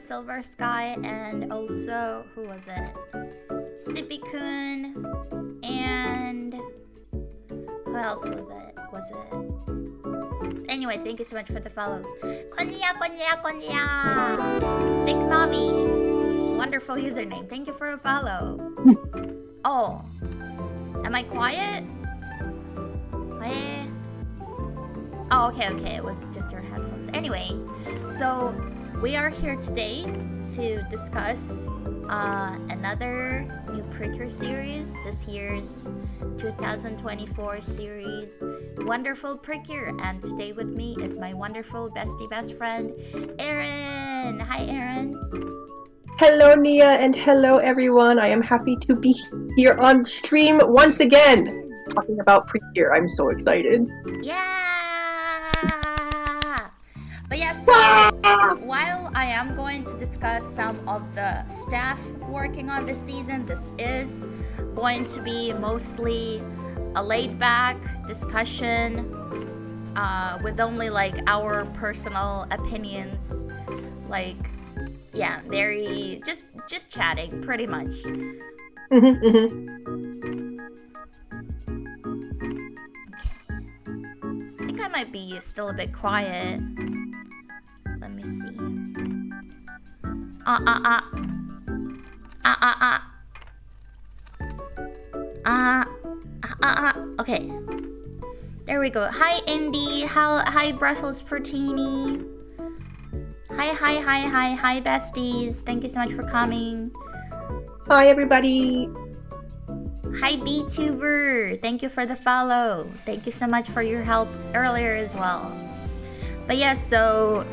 Silver Sky, and also, who was it? Sippy-kun, and who else was it? Anyway, thank you so much for the follows. Konniya, konniya, konniya! Big Mommy! Wonderful username. Thank you for a follow. Oh. Am I quiet? Oh, okay. It was just your headphones. Anyway, so we are here today to discuss another new Precure series, this year's 2024 series, Wonderful Precure. And today with me is my wonderful bestie best friend, Erin. Hi, Erin. Hello, Niya, and hello, everyone. I am happy to be here on stream once again, talking about Precure. I'm so excited. Yeah! But yes, so while I am going to discuss some of the staff working on this season, this is going to be mostly a laid-back discussion with only like our personal opinions, like very just chatting pretty much. Okay. I think I might be still a bit quiet. Let me see. Okay. There we go. Hi, Indy. Hi, Brussels Pertini. Hi, besties. Thank you so much for coming. Hi, everybody. Hi, BTuber. Thank you for the follow. Thank you so much for your help earlier as well. But yes, so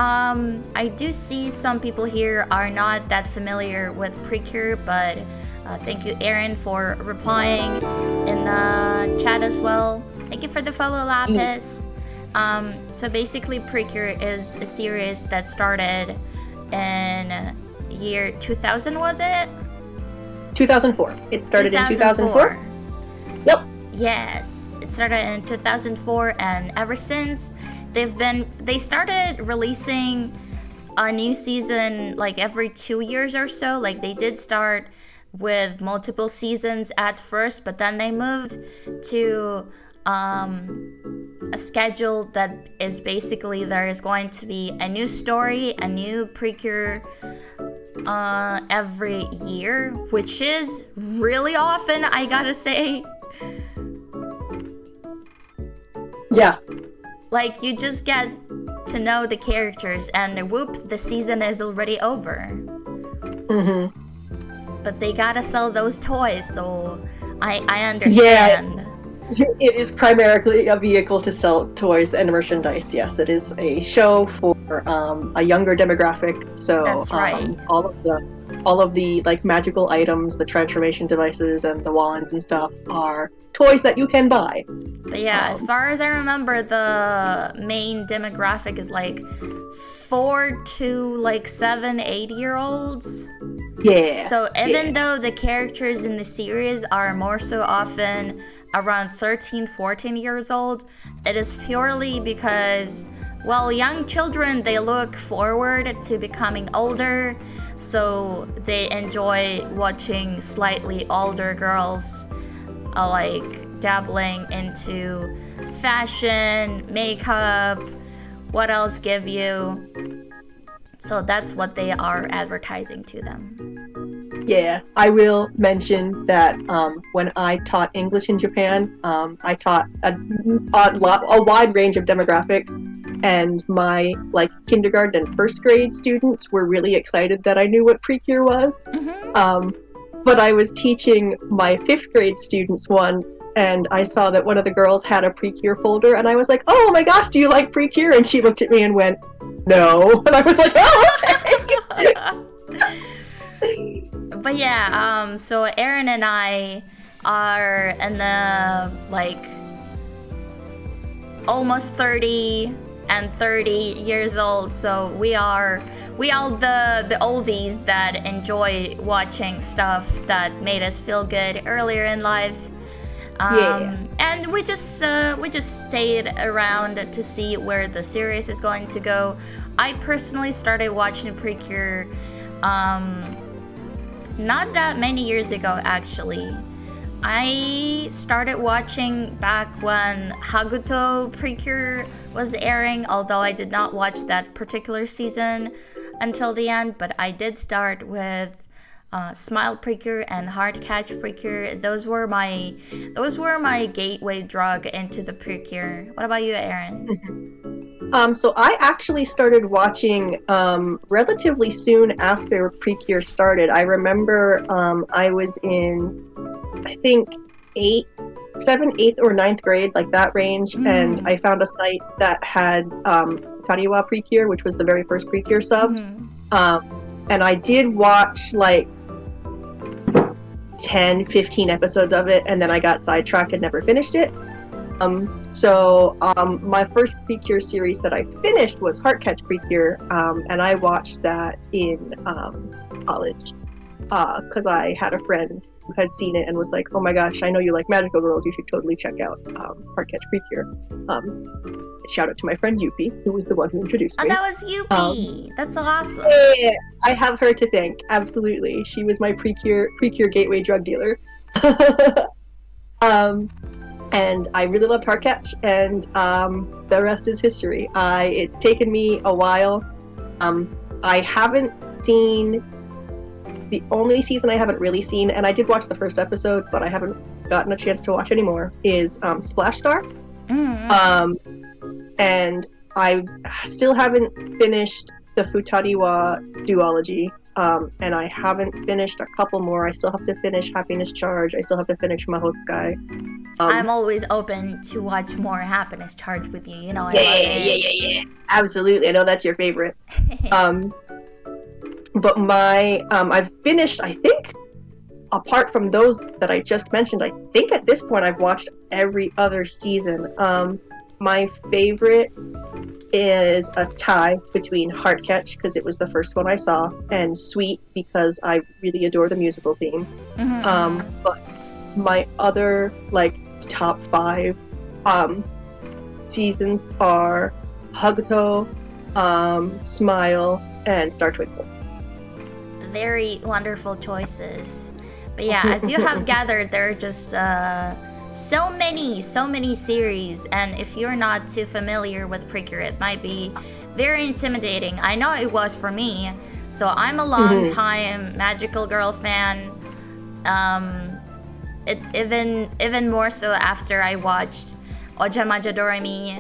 I do see some people here are not that familiar with Precure, but thank you, Erin, for replying in the chat as well. Thank you for the follow, Lapis. So basically, Precure is a series that started in year 2000, was it? 2004. It started in 2004. Yep. Yes, it started in 2004, and ever since they started releasing a new season like every 2 years or so. Like they did start with multiple seasons at first, but then they moved to a schedule that is basically there is going to be a new story, a new Precure every year, which is really often, I gotta say. Yeah. Like, you just get to know the characters, and whoop, the season is already over. But they gotta sell those toys, so I understand. Yeah. It is primarily a vehicle to sell toys and merchandise. Yes, it is a show for a younger demographic. So that's right. All of the like magical items, the transformation devices, and the wands and stuff are toys that you can buy. But yeah, as far as I remember, the main demographic is like 4 to like 7, 8-year-olds. Yeah. So even though the characters in the series are more so often around 13, 14 years old, it is purely because, well, young children, they look forward to becoming older, so they enjoy watching slightly older girls like dabbling into fashion, makeup, what else give you. So that's what they are advertising to them. Yeah, I will mention that when I taught English in Japan, I taught a wide range of demographics, and my like kindergarten and first grade students were really excited that I knew what Precure was. But I was teaching my 5th grade students once, and I saw that one of the girls had a Precure folder, and I was like, "Oh my gosh, do you like Precure?" And she looked at me and went, "No." And I was like, "Oh, okay." But yeah, so Erin and I are in the like almost 30 and 30 years old, so we all the oldies that enjoy watching stuff that made us feel good earlier in life. And and we just stayed around to see where the series is going to go. I personally started watching Precure not that many years ago, actually. I started watching back when Haguto Precure was airing, although I did not watch that particular season until the end, but I did start with Smile Precure and Heart Catch Precure. Those were my gateway drug into the Precure. What about you, Aaron? So I actually started watching relatively soon after Precure started. I remember I was in, I think, 8th or 9th grade, like that range, and I found a site that had Konniya Precure, which was the very first Precure sub. And I did watch like 10, 15 episodes of it, and then I got sidetracked and never finished it. So my first Precure series that I finished was Heartcatch Precure, and I watched that in college because I had a friend who had seen it and was like, "Oh my gosh, I know you like magical girls. You should totally check out Heartcatch Precure." Shout out to my friend Yupi, who was the one who introduced me. Oh, that was Yupi. That's awesome. Yeah, I have her to thank. Absolutely, she was my Precure gateway drug dealer. And I really loved Heartcatch, and the rest is history. It's taken me a while. I haven't seen the only season I haven't really seen, and I did watch the first episode, but I haven't gotten a chance to watch anymore, is Splash Star. And I still haven't finished the Futariwa duology, and I haven't finished a couple more. I still have to finish Happiness Charge. I still have to finish Mahotsukai. I'm always open to watch more Happiness Charge with you. You know, I love it. Yeah. Absolutely. I know that's your favorite. But I've finished, I think, apart from those that I just mentioned, I think at this point I've watched every other season. My favorite is a tie between Heartcatch, because it was the first one I saw, and Sweet, because I really adore the musical theme. But my other, like, top 5 seasons are Haguto, Smile, and Star Twinkle. Very wonderful choices. But yeah, as you have gathered, there are just so many series, and if you're not too familiar with Precure, it might be very intimidating. I know it was for me. So I'm a long time magical girl fan. Even more so after I watched Ojamaja Doremi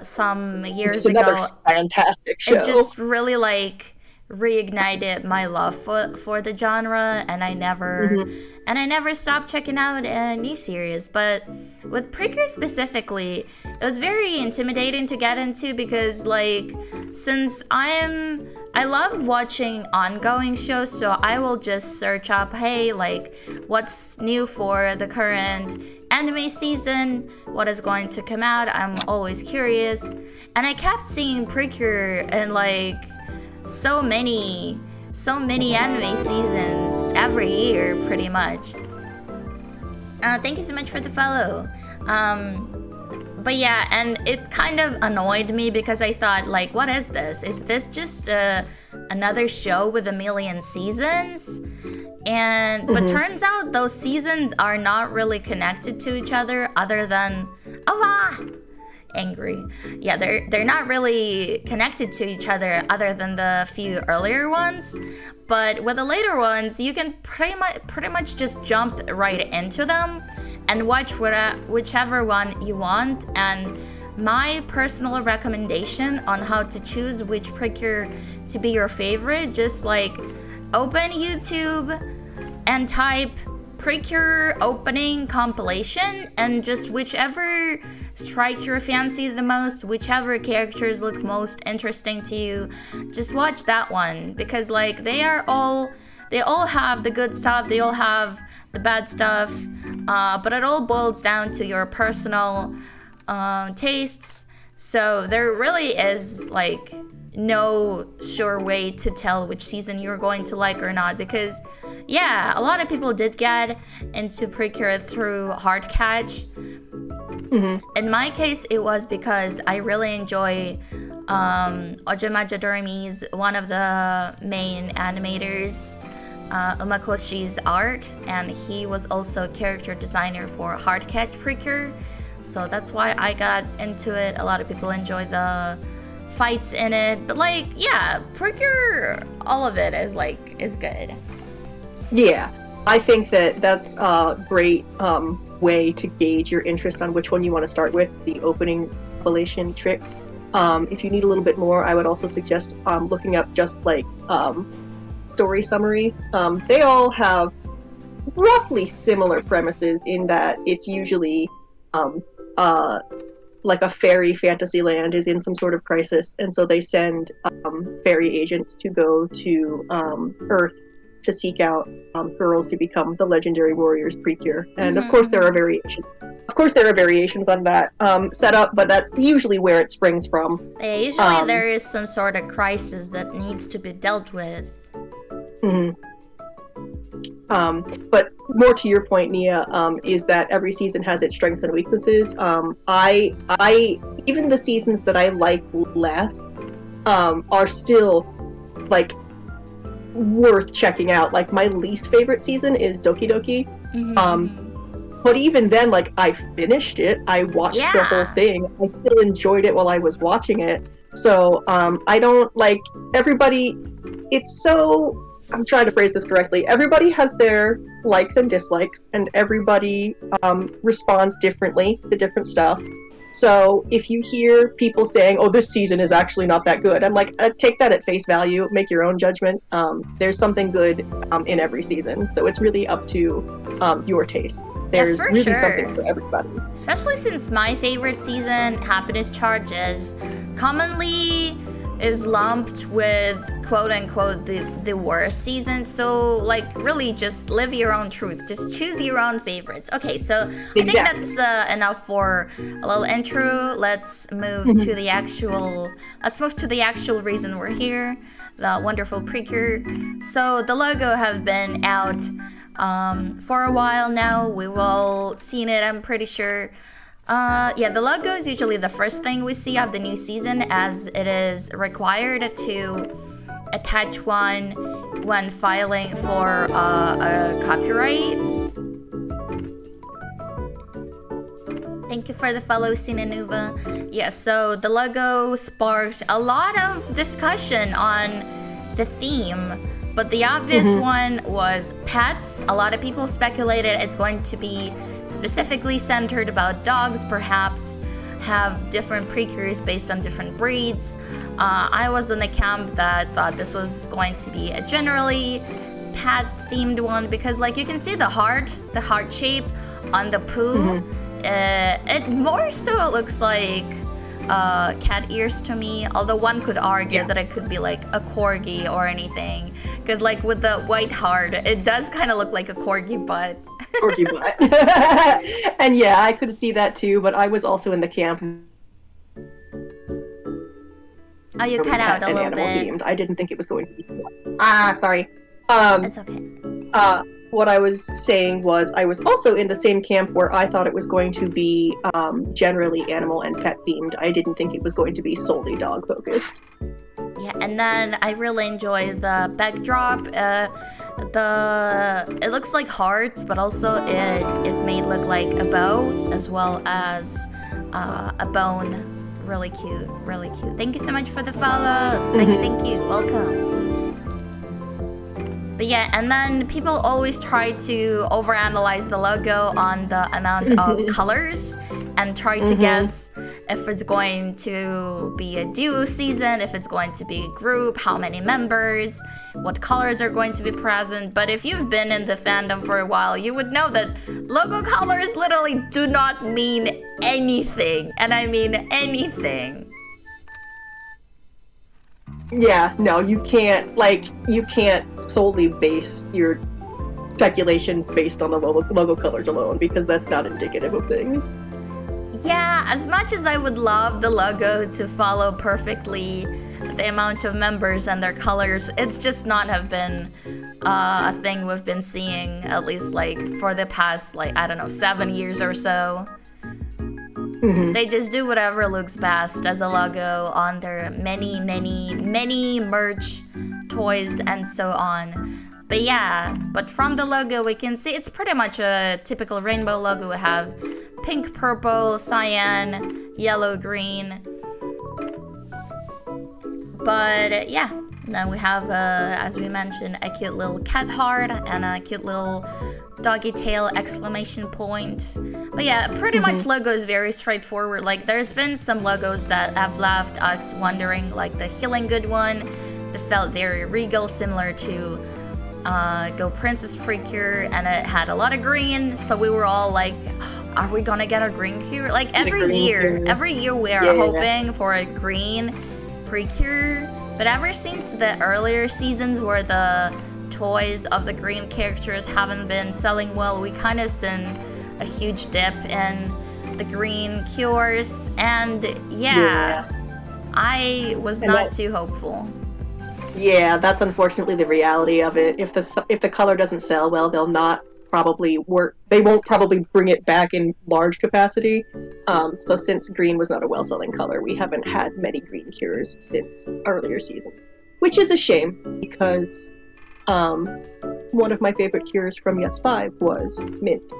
some years ago. Fantastic show. It just really like reignited my love for the genre, and I never stopped checking out a new series. But with Precure specifically, it was very intimidating to get into, because like, since I love watching ongoing shows, so I will just search up, hey, like, what's new for the current anime season, what is going to come out. I'm always curious, and I kept seeing Precure in like so many anime seasons every year, pretty much. Thank you so much for the follow. But yeah, and it kind of annoyed me, because I thought, like, what is this? Is this just another show with a million seasons? But turns out those seasons are not really connected to each other, other than angry. Yeah, they're not really connected to each other, other than the few earlier ones. But with the later ones, you can pretty much just jump right into them and watch whichever one you want. And my personal recommendation on how to choose which Precure to be your favorite, just like open YouTube and type Precure opening compilation, and just whichever strikes your fancy the most, whichever characters look most interesting to you, just watch that one. Because like, they all have the good stuff, they all have the bad stuff, but it all boils down to your personal tastes. So there really is like no sure way to tell which season you're going to like or not, because yeah, a lot of people did get into Precure through hard catch. In my case, it was because I really enjoy Ojima Jadorimi's, one of the main animators, Umakoshi's art, and he was also a character designer for hard catch Precure, so that's why I got into it. A lot of people enjoy the fights in it, but like, yeah, Precure, all of it is good. Yeah, I think that's a great way to gauge your interest on which one you want to start with, the opening revelation trick. If you need a little bit more, I would also suggest looking up just like story summary. They all have roughly similar premises in that it's usually like a fairy fantasy land is in some sort of crisis, and so they send fairy agents to go to Earth to seek out girls to become the legendary warriors Precure. And of course there are variations. Of course there are variations on that setup, but that's usually where it springs from. Yeah, usually there is some sort of crisis that needs to be dealt with. But more to your point, Nia, is that every season has its strengths and weaknesses. I even the seasons that I like less are still like worth checking out. Like my least favorite season is Doki Doki. But even then, like, I finished it. I watched the whole thing. I still enjoyed it while I was watching it. So I don't like everybody. It's so. I'm trying to phrase this correctly. Everybody has their likes and dislikes, and everybody responds differently to different stuff. So if you hear people saying, "Oh, this season is actually not that good," I'm like, take that at face value. Make your own judgment. There's something good in every season, so it's really up to your taste. There's really something for everybody. Especially since my favorite season, Happiness Charges, commonly is lumped with quote-unquote the worst season. So like, really just live your own truth, just choose your own favorites. Okay, so I think that's enough for a little intro. Let's move to the actual reason we're here, the Wonderful Precure. So the logo have been out for a while now. We've all seen it, I'm pretty sure. The logo is usually the first thing we see of the new season, as it is required to attach one when filing for a copyright. Thank you for the follow, Sinanuva. Yeah, so the logo sparked a lot of discussion on the theme, but the obvious one was pets. A lot of people speculated it's going to be specifically centered about dogs, perhaps have different precures based on different breeds. I was in the camp that thought this was going to be a generally pet themed one, because like you can see the heart shape on the poo. It more so looks like cat ears to me, although one could argue that it could be like a corgi or anything, because like with the white heart it does kind of look like a corgi butt. Corgi butt. And yeah, I could see that too, but I was also in the camp. Oh, you cut out a little bit. Themed. I didn't think it was going to be. Sorry. It's okay. What I was saying was I was also in the same camp where I thought it was going to be generally animal and pet themed. I didn't think it was going to be solely dog focused. Yeah, and then I really enjoy the backdrop. It looks like hearts, but also it is made look like a bow as well as a bone. Really cute, really cute. Thank you so much for the follows. Thank you. Welcome. But yeah, and then people always try to overanalyze the logo on the amount of colors and try to guess if it's going to be a duo season, if it's going to be a group, how many members, what colors are going to be present. But if you've been in the fandom for a while, you would know that logo colors literally do not mean anything. And I mean anything. Yeah, no, you can't solely base your speculation based on the logo colors alone, because that's not indicative of things. Yeah, as much as I would love the logo to follow perfectly the amount of members and their colors, it's just not have been a thing we've been seeing, at least like for the past, like, I don't know, 7 years or so. They just do whatever looks best as a logo on their many merch, toys, and so on. But yeah, but from the logo we can see it's pretty much a typical rainbow logo. We have pink, purple, cyan, yellow, green. But yeah, then we have, as we mentioned, a cute little cat heart and a cute little doggy tail exclamation point. But yeah, pretty much logo is very straightforward. Like, there's been some logos that have left us wondering, like the Healing Good one that felt very regal, similar to Go Princess Precure, and it had a lot of green, so we were all like, are we gonna get a green cure? Like every year we are hoping for a green Precure, but ever since the earlier seasons where the toys of the green characters haven't been selling well, we kind of seen a huge dip in the green cures, and I was not too hopeful. Yeah, that's unfortunately the reality of it. If the color doesn't sell well, they'll not probably work. They won't probably bring it back in large capacity. So since green was not a well-selling color, we haven't had many green cures since earlier seasons, which is a shame because one of my favorite cures from Yes 5 was mint.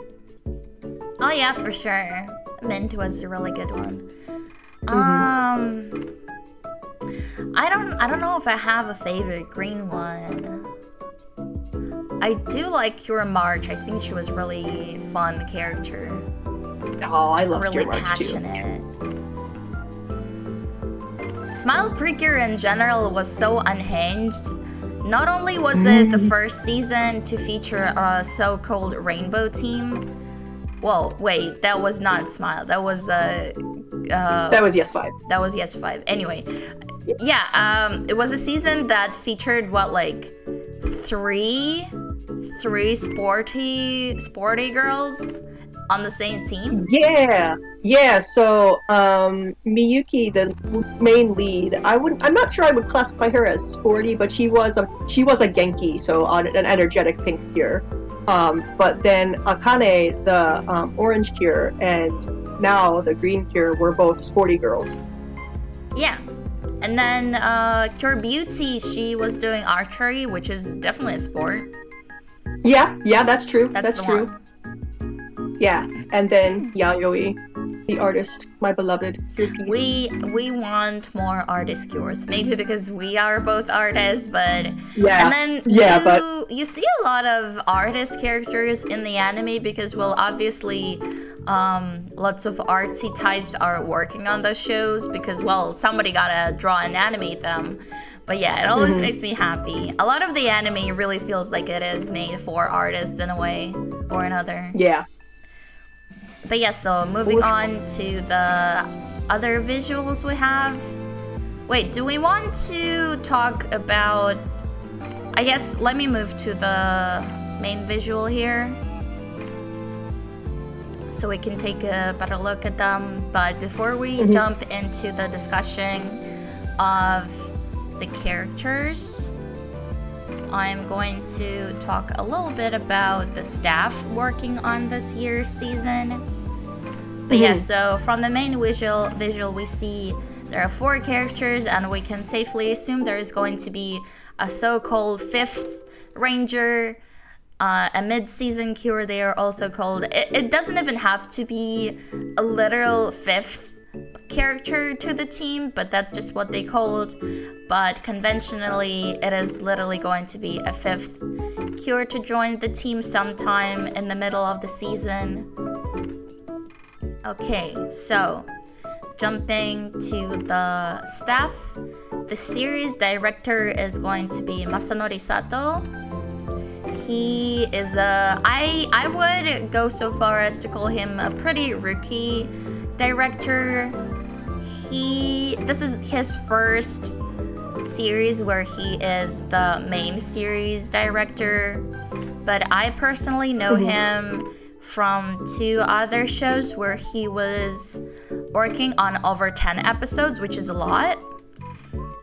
Oh yeah, for sure. Mint was a really good one. I don't know if I have a favorite green one. I do like Cure March. I think she was really fun character. Oh, I love really Cure March passionate. Smile Precure in general was so unhinged. Not only was it the first season to feature a so-called rainbow team. Well, wait, that was not Smile. That was that was Yes 5. That was Yes 5. Anyway, it was a season that featured three sporty girls on the same team. Yeah. So Miyuki, the main lead, I'm not sure I would classify her as sporty, but she was a Genki, so an energetic pink cure. But then Akane, the orange cure, and now the green cure were both sporty girls. Yeah. And then Cure Beauty, she was doing archery, which is definitely a sport. Yeah, that's true. That's true. One. Yeah, and then Yayoi, the artist, my beloved. We want more artist cures, maybe because we are both artists, but and then you see a lot of artist characters in the anime because, well, obviously lots of artsy types are working on those shows because, well, somebody gotta draw and animate them. But yeah, it always makes me happy. A lot of the anime really feels like it is made for artists in a way or another. Yeah. But yeah, so moving on to the other visuals we have. Wait, do we want to talk about... I guess let me move to the main visual here, so we can take a better look at them. But before we jump into the discussion of the characters, I'm going to talk a little bit about the staff working on this year's season. But yeah, so from the main visual we see there are 4 characters, and we can safely assume there is going to be a so-called 5th ranger, a mid-season cure they are also called. It doesn't even have to be a literal 5th character to the team, but that's just what they called. But conventionally, it is literally going to be a 5th cure to join the team sometime in the middle of the season. Okay, so jumping to the staff, the series director is going to be Masanori Sato. He is I would go so far as to call him a pretty rookie director. This is his first series where he is the main series director, but I personally know him from 2 other shows where he was working on over 10 episodes, which is a lot.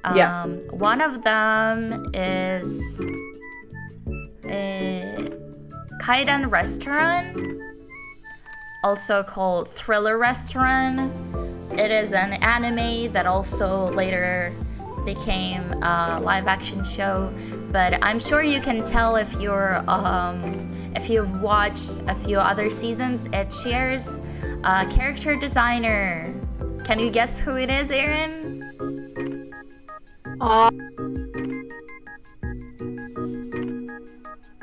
Yeah. One of them is Kaidan Restaurant, also called Thriller Restaurant. It is an anime that also later became a live action show, but I'm sure you can tell if you've watched a few other seasons. It shares a character designer. Can you guess who it is, Aaron?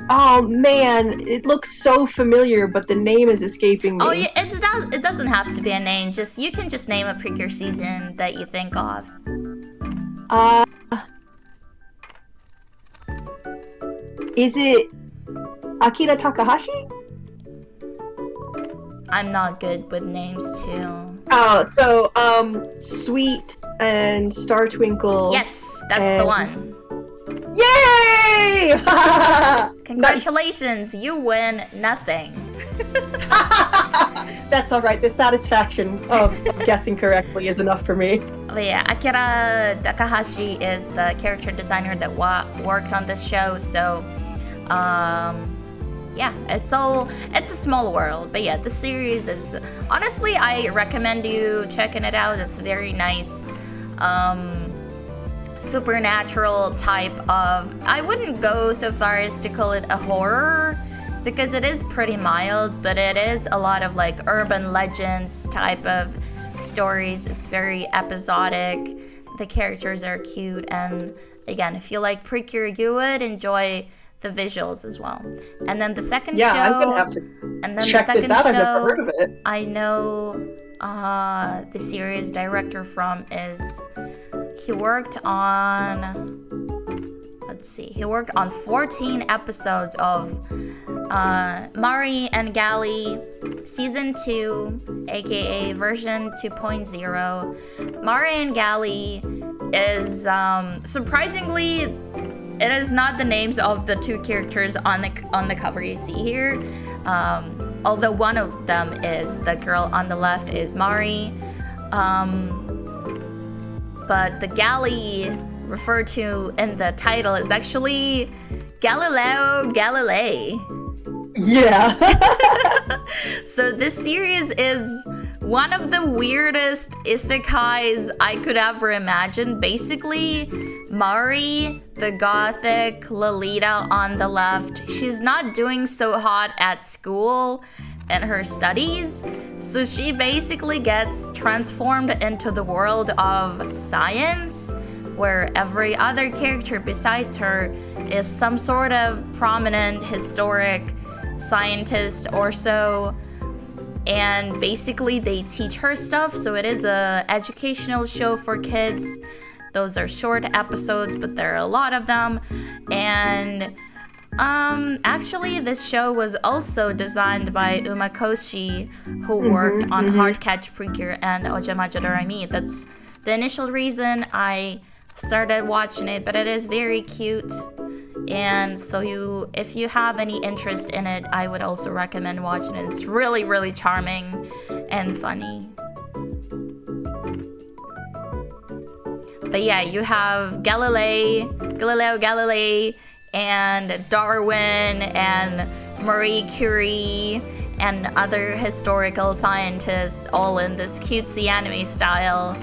Oh man, it looks so familiar, but the name is escaping me. Oh yeah, it doesn't have to be a name. You can just name a Precure season that you think of. Is it Akira Takahashi? I'm not good with names too. Oh, so Sweet and Star Twinkle. Yes, that's the one. Yay! Congratulations, you win nothing. That's alright, the satisfaction of guessing correctly is enough for me. But yeah, Akira Takahashi is the character designer that worked on this show, so yeah, it's a small world. But yeah, the series is, honestly, I recommend you checking it out. It's very nice. Supernatural type of, I wouldn't go so far as to call it a horror, because it is pretty mild, but it is a lot of like urban legends type of stories. It's very episodic. The characters are cute, and again, if you like Precure, you would enjoy the visuals as well. And then the second show, I'm gonna have to check this out. I've never heard of it. I know the series director from is, he worked on 14 episodes of Mari and Gali season 2, aka version 2.0. Mari and Gali is surprisingly, it is not the names of the two characters on the cover you see here. Although one of them is, the girl on the left is Mari. But the Gali referred to in the title is actually Galileo Galilei. Yeah. So this series is one of the weirdest isekais I could ever imagine. Basically, Mari, the gothic Lolita on the left, she's not doing so hot at school and her studies, so she basically gets transformed into the world of science, where every other character besides her is some sort of prominent historic scientist or so, and basically they teach her stuff. So it is a educational show for kids. Those are short episodes, but there are a lot of them. And actually this show was also designed by Umakoshi, who worked on Hard Catch Precure and Ojamajo Doremi. That's the initial reason I started watching it, but it is very cute. And so if you have any interest in it, I would also recommend watching it. It's really, really charming and funny. But yeah, you have Galileo Galilei, and Darwin, and Marie Curie, and other historical scientists, all in this cutesy anime style.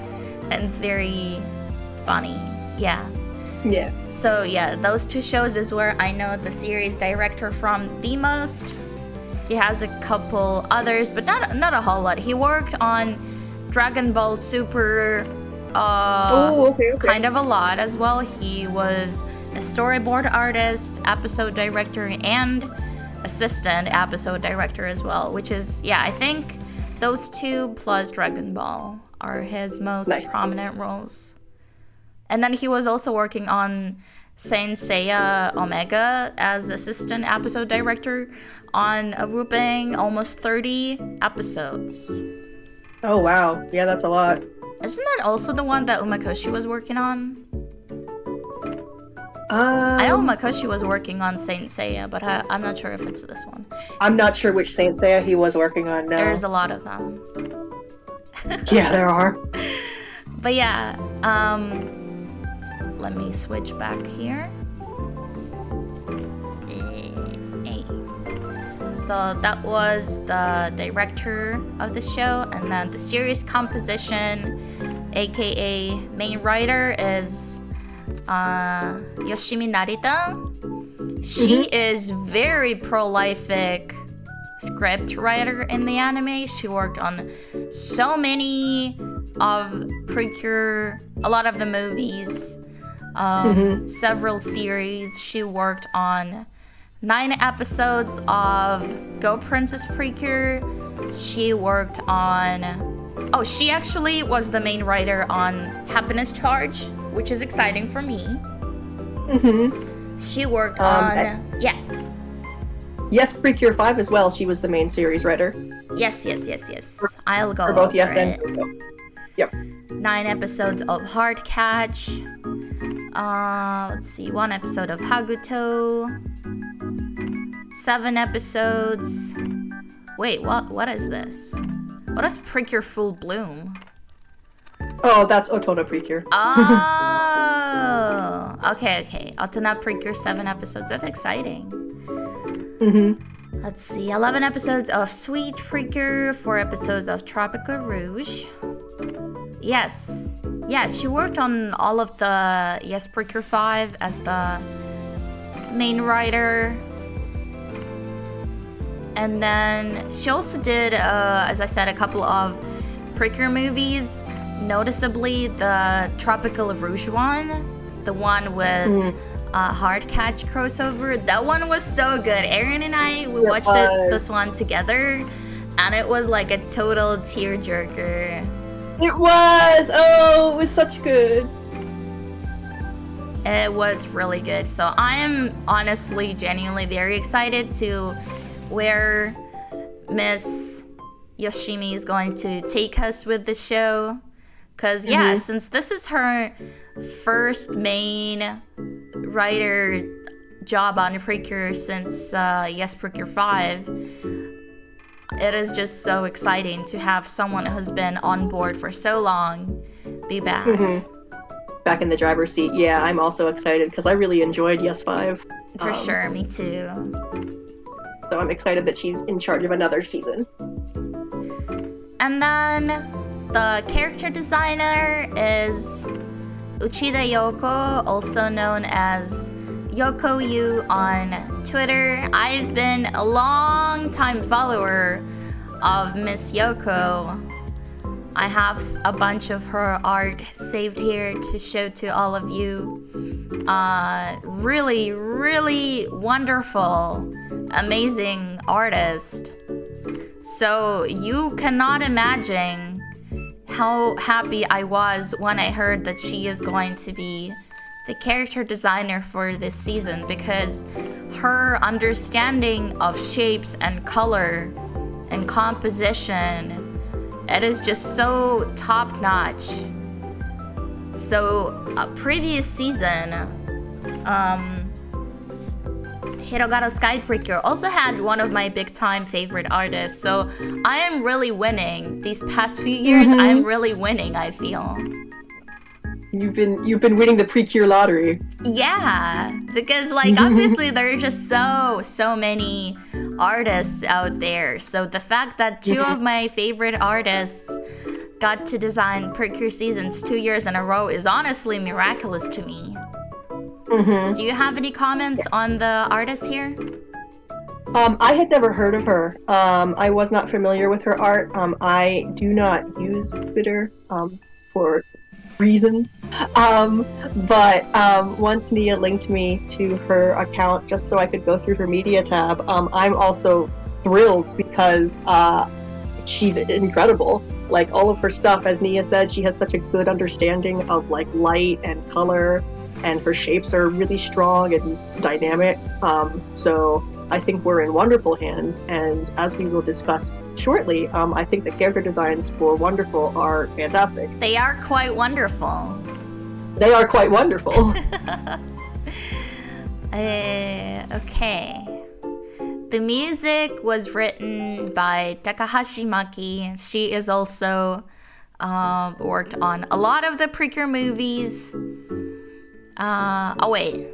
And it's very funny. Yeah. So yeah, those two shows is where I know the series director from the most. He has a couple others, but not a whole lot. He worked on Dragon Ball Super kind of a lot as well. He was a storyboard artist, episode director, and assistant episode director as well, which is, yeah, I think those two plus Dragon Ball are his most prominent roles. And then he was also working on Saint Seiya Omega as assistant episode director on a whooping almost 30 episodes. Oh wow, yeah, that's a lot. Isn't that also the one that Umakoshi was working on? I know Umakoshi was working on Saint Seiya, but I'm not sure if it's this one. I'm not sure which Saint Seiya he was working on now. There's a lot of them. Yeah, there are. But yeah, let me switch back here. So that was the director of the show, and then the series composition, aka main writer, is Yoshimi Narita. She is very prolific script writer in the anime. She worked on so many of Precure, a lot of the movies, several series. She worked on 9 episodes of Go Princess Precure. She worked on... Oh, she actually was the main writer on Happiness Charge, which is exciting for me. She worked on... Yeah. Yes, Precure 5 as well. She was the main series writer. Yes. I'll go for both over yes it. and no. Yep. 9 episodes of Heart Catch. Let's see, 1 episode of Haguto. 7 episodes. Wait, what is this? What is Precure Full Bloom? Oh, that's Otona Precure. Oh, okay. Otona Precure 7 episodes. That's exciting. Let's see, 11 episodes of Sweet Precure, 4 episodes of Tropical Rouge. Yes, she worked on all of the Yes Precure 5 as the main writer. And then she also did, as I said, a couple of Precure movies, noticeably the Tropical Rouge one, the one with Hard Catch crossover. That one was so good. Aaron and I, we watched this one together, and it was like a total tearjerker. It was! Oh, it was such good. It was really good. So I am honestly, genuinely very excited to where Miss Yoshimi is going to take us with the show. Because, since this is her first main writer job on Precure since Yes Precure 5, it is just so exciting to have someone who's been on board for so long be back. Back in the driver's seat. Yeah, I'm also excited because I really enjoyed Yes 5. For sure, me too. So I'm excited that she's in charge of another season. And then the character designer is Uchida Yoko, also known as Yoko Yu on Twitter. I've been a long time follower of Miss Yoko. I have a bunch of her art saved here to show to all of you. Really, really wonderful, amazing artist. So you cannot imagine how happy I was when I heard that she is going to be the character designer for this season, because her understanding of shapes and color and composition, it is just so top-notch. So, previous season, Hirogaro Sky Precure also had one of my big-time favorite artists. So, I am really winning. These past few years, I am really winning, I feel. You've been winning the Precure lottery. Yeah, because like obviously there are just so many artists out there. So the fact that 2 of my favorite artists got to design Precure seasons 2 years in a row is honestly miraculous to me. Do you have any comments on the artist here? I had never heard of her. I was not familiar with her art. I do not use Twitter for reasons. But once Niya linked me to her account just so I could go through her media tab, I'm also thrilled because she's incredible. Like all of her stuff, as Niya said, she has such a good understanding of like light and color, and her shapes are really strong and dynamic. So I think we're in wonderful hands, and as we will discuss shortly, I think the character designs for Wonderful are fantastic. They are quite wonderful. They are quite wonderful. Okay. The music was written by Takahashi Maki. She is also worked on a lot of the Precure movies. Oh wait.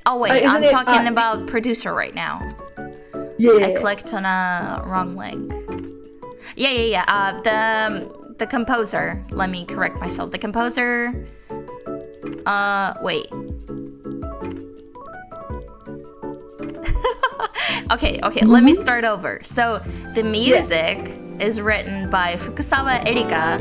I'm Isn't talking about producer right now. Yeah. I clicked on a wrong link. Yeah. The composer. Let me correct myself. The composer. Wait. Okay. Let me start over. So the music is written by Fukusawa Erika,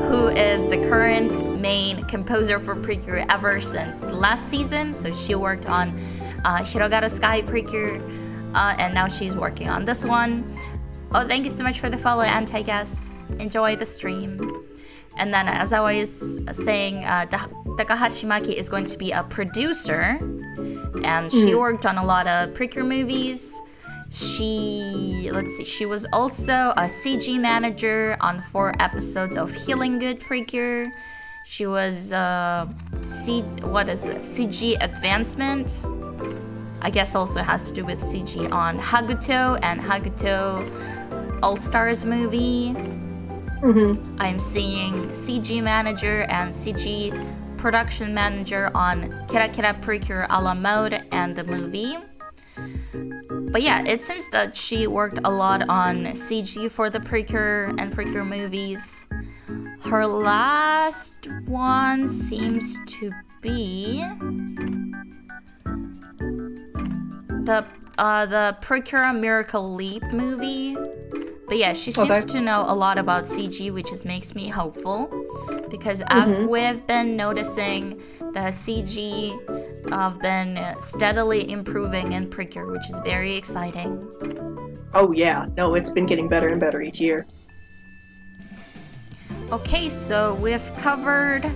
who is the current main composer for Precure ever since the last season. So she worked on Hirogaru Sky Precure, and now she's working on this one. Oh, thank you so much for the follow, Anti-Guess. Enjoy the stream. And then, as I was saying, Takahashi Maki is going to be a producer, and she worked on a lot of Precure movies. She was also a CG manager on 4 episodes of Healing Good Precure. She was CG advancement. I guess also has to do with CG on Haguto and Haguto All-Stars movie. I'm seeing CG manager and CG production manager on Kira Kira Precure a la mode and the movie. But yeah, it seems that she worked a lot on CG for the Precure and Precure movies. Her last one seems to be the Precure Miracle Leap movie. But yeah, she seems to know a lot about CG, which just makes me hopeful. Because we've been noticing the CG have been steadily improving in Precure, which is very exciting. Oh yeah, no, it's been getting better and better each year. Okay, so we've covered...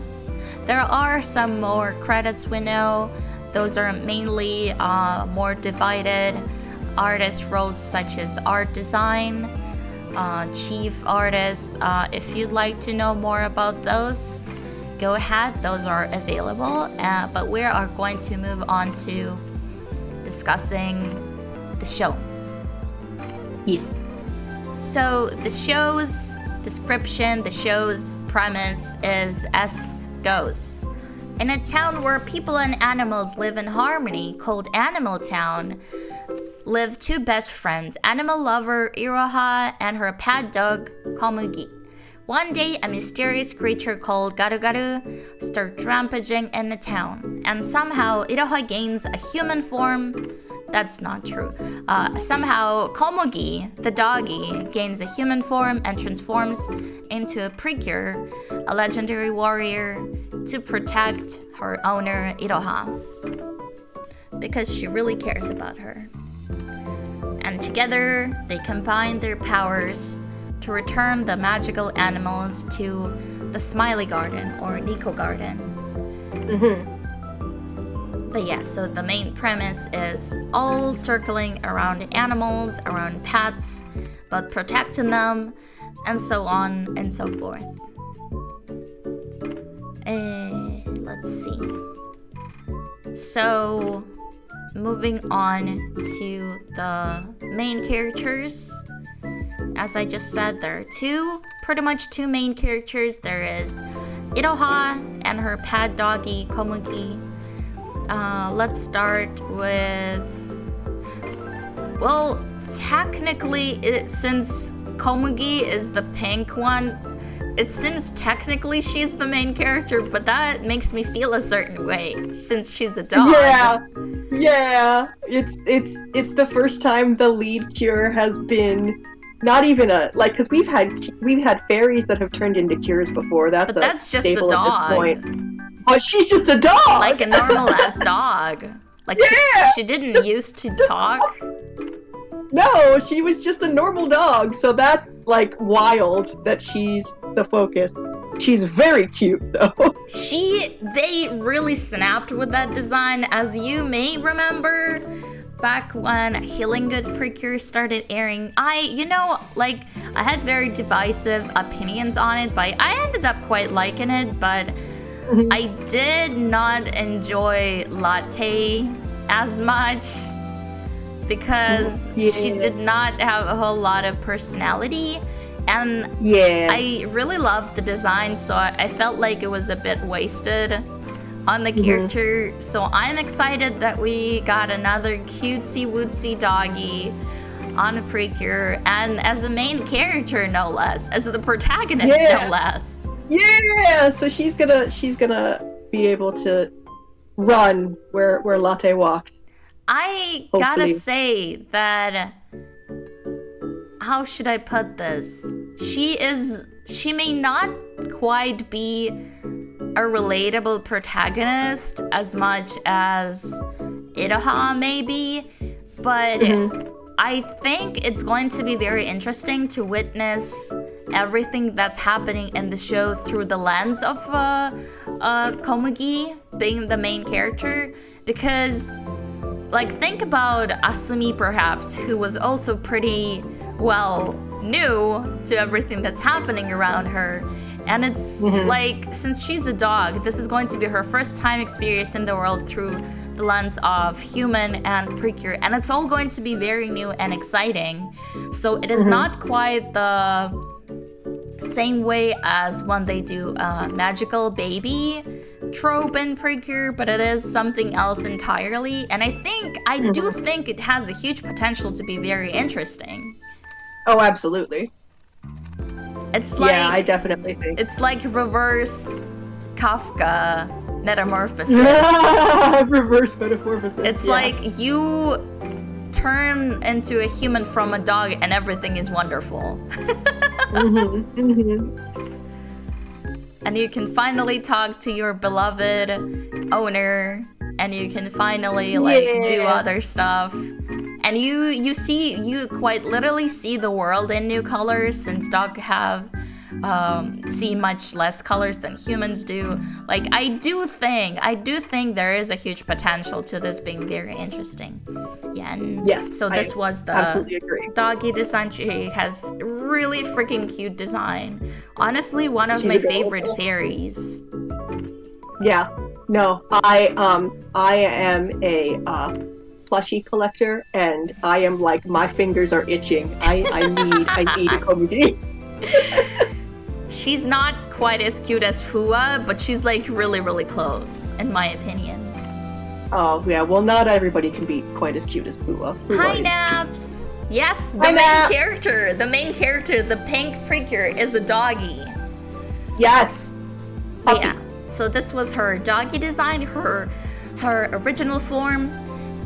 There are some more credits we know. Those are mainly more divided artist roles such as art design, chief artist. If you'd like to know more about those, go ahead, those are available. But we are going to move on to discussing the show. Yes. So the show's description, the show's premise is as goes. In a town where people and animals live in harmony, called Animal Town, live 2 best friends, animal lover Iroha and her pet dog Komugi. One day, a mysterious creature called Garu starts rampaging in the town, and somehow Iroha gains a human form. That's not true. Somehow Komugi, the doggy, gains a human form and transforms into a Precure, a legendary warrior, to protect her owner Iroha, because she really cares about her. And together, they combine their powers to return the magical animals to the Smiley Garden or Nico Garden. But yeah, so the main premise is all circling around animals, around pets, but protecting them, and so on and so forth. Let's see. So, moving on to the main characters. As I just said, there are pretty much two main characters. There is Iroha and her pet doggy Komugi. Let's start with... Well, technically, since Komugi is the pink one, it seems technically she's the main character, but that makes me feel a certain way, since she's a dog. Yeah. It's the first time the lead cure has been not even because we've had fairies that have turned into cures before. That's just staple a dog. At this point. But she's just a dog, like a normal ass dog. Like she didn't used to talk. No, she was just a normal dog, so that's, like, wild that she's the focus. She's very cute, though. They really snapped with that design, as you may remember, back when Healing Good Precure started airing. I had very divisive opinions on it, but I ended up quite liking it, but I did not enjoy Latte as much, because she did not have a whole lot of personality, and I really loved the design, so I felt like it was a bit wasted on the character. So I'm excited that we got another cutesy wootsy doggy on a Precure, and as the main character, no less, as the protagonist, no less. Yeah, so she's gonna be able to run where Latte walked. I gotta say that, how should I put this? She may not quite be a relatable protagonist as much as Iroha may be, but I think it's going to be very interesting to witness everything that's happening in the show through the lens of Komugi being the main character, because like think about Asumi perhaps, who was also pretty well new to everything that's happening around her. And it's like, since she's a dog, this is going to be her first time experiencing the world through the lens of human and Precure, and it's all going to be very new and exciting. So it is not quite the same way as when they do a magical baby trope in Precure, but it is something else entirely. And I do think it has a huge potential to be very interesting. Oh, absolutely. It's like, yeah, I definitely think it's like reverse Kafka metamorphosis. Reverse metamorphosis. It's like you turn into a human from a dog and everything is wonderful. And you can finally talk to your beloved owner, and you can finally do other stuff. And you quite literally see the world in new colors, since dogs have see much less colors than humans do. Like, I do think there is a huge potential to this being very interesting. Yeah, and so this was the doggy design. She has really freaking cute design. Honestly, one of my favorite fairies. Yeah, no, I am a plushie collector, and I am like, my fingers are itching. I need a Komugi. She's not quite as cute as Fua, but she's like really, really close, in my opinion. Oh yeah, well, not everybody can be quite as cute as Fua. Hi, Naps! Yes, the main character, the pink Precure, is a doggy. Yes! Yeah, so this was her doggy design, her original form.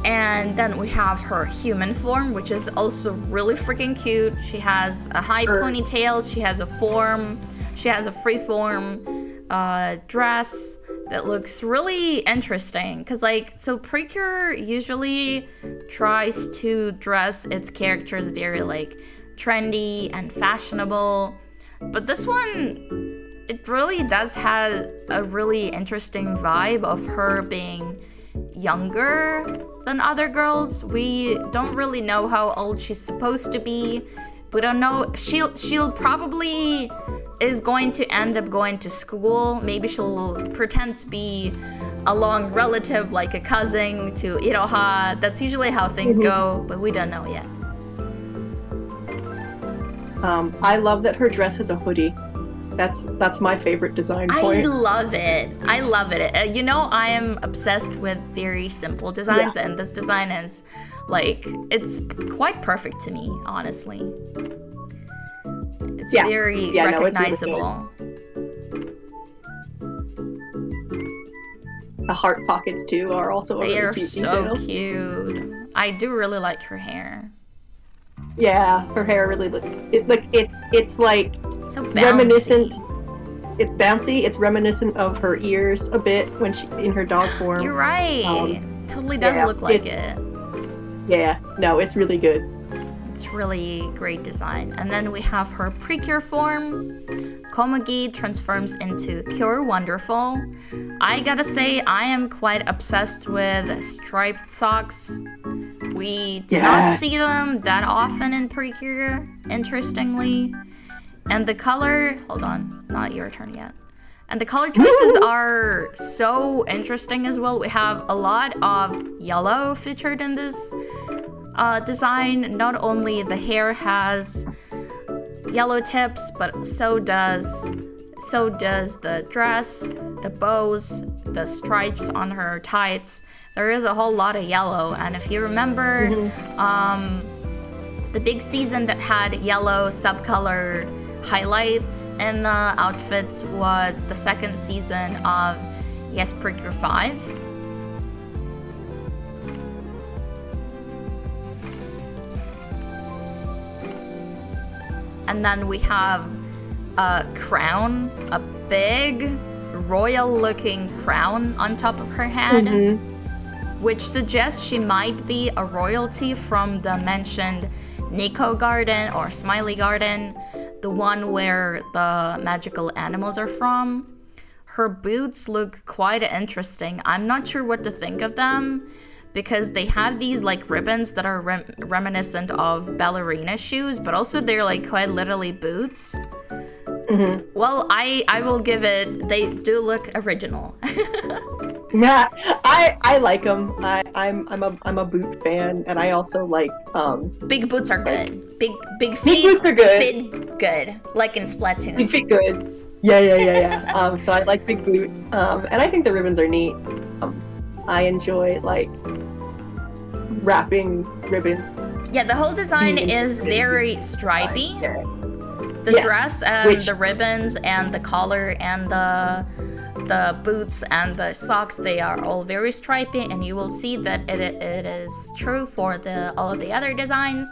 And then we have her human form, which is also really freaking cute. She has a high ponytail, she has a freeform dress that looks really interesting. Cause so Precure usually tries to dress its characters very trendy and fashionable. But this one, it really does have a really interesting vibe of her being younger than other girls. We don't really know how old she's supposed to be. We don't know. She'll probably is going to end up going to school. Maybe she'll pretend to be a long relative, like a cousin to Iroha. That's usually how things go, but we don't know yet. I love that her dress has a hoodie. That's my favorite design point. I love it. I am obsessed with very simple designs, and this design is it's quite perfect to me, honestly. It's very recognizable. It's really the heart pockets too are also they really are cute so detail. Cute. I do really like her hair. Yeah, her hair really it's like so bouncy. Reminiscent. It's bouncy. It's reminiscent of her ears a bit when she in her dog form. You're right. Totally does look like it. Yeah. No, it's really good. It's really great design. And then we have her Precure form. Komugi transforms into Pure Wonderful. I gotta say, I am quite obsessed with striped socks. We do not see them that often in Precure, interestingly. And the color, hold on, not your turn yet. And the color choices are so interesting as well. We have a lot of yellow featured in this design. Not only the hair has yellow tips, but so does the dress, the bows, the stripes on her tights, there is a whole lot of yellow. And if you remember, the big season that had yellow subcolor highlights in the outfits was the second season of Yes Precure 5. And then we have a crown, a big royal looking crown on top of her head, which suggests she might be a royalty from the mentioned Nico Garden or Smiley Garden, the one where the magical animals are from. Her boots look quite interesting. I'm not sure what to think of them because they have these like ribbons that are reminiscent of ballerina shoes, but also they're like quite literally boots. Well, I will give it, they do look original. Yeah, I like them. I'm a boot fan, and I also like big boots are good. Big feet. Big boots are good. Fit good, like in Splatoon. Big feet good. Yeah. So I like big boots. And I think the ribbons are neat. I enjoy like wrapping ribbons. Yeah, the whole design is very stripy. The dress and the ribbons and the collar and the boots and the socks, they are all very stripy, and you will see that it is true for all of the other designs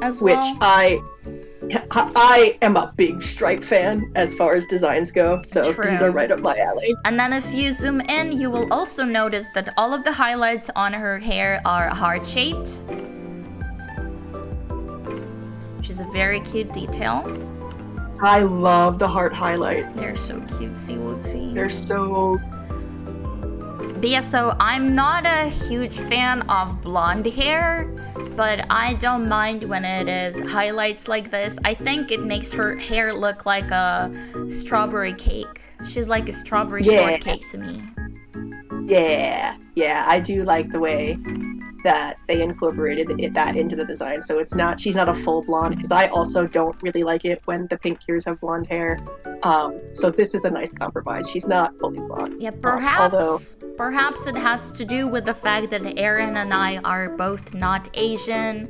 as well. Which I am a big stripe fan as far as designs go, so these are right up my alley. And then if you zoom in, you will also notice that all of the highlights on her hair are heart-shaped, which is a very cute detail. I love the heart highlights. They're so cutesy-wootsy. They're so... But yeah, so I'm not a huge fan of blonde hair, but I don't mind when it is highlights like this. I think it makes her hair look like a strawberry cake. She's like a strawberry shortcake to me. Yeah, I do like the way that they incorporated that into the design, so she's not a full blonde, because I also don't really like it when the pink Kiers have blonde hair. So this is a nice compromise. She's not fully blonde. Yeah, perhaps it has to do with the fact that Aaron and I are both not Asian.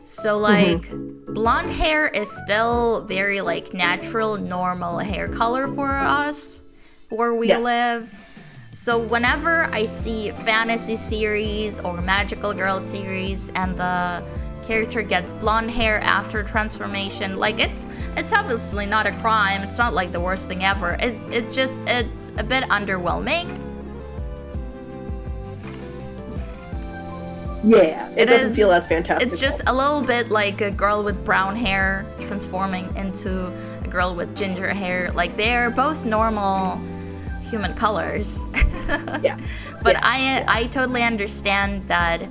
So like blonde hair is still very like natural, normal hair color for us where we live. So whenever I see fantasy series or magical girl series and the character gets blonde hair after transformation, like it's obviously not a crime. It's not like the worst thing ever. It's a bit underwhelming. Yeah, it doesn't feel as fantastic. It's just a little bit like a girl with brown hair transforming into a girl with ginger hair. Like they're both normal human colors. But I totally understand that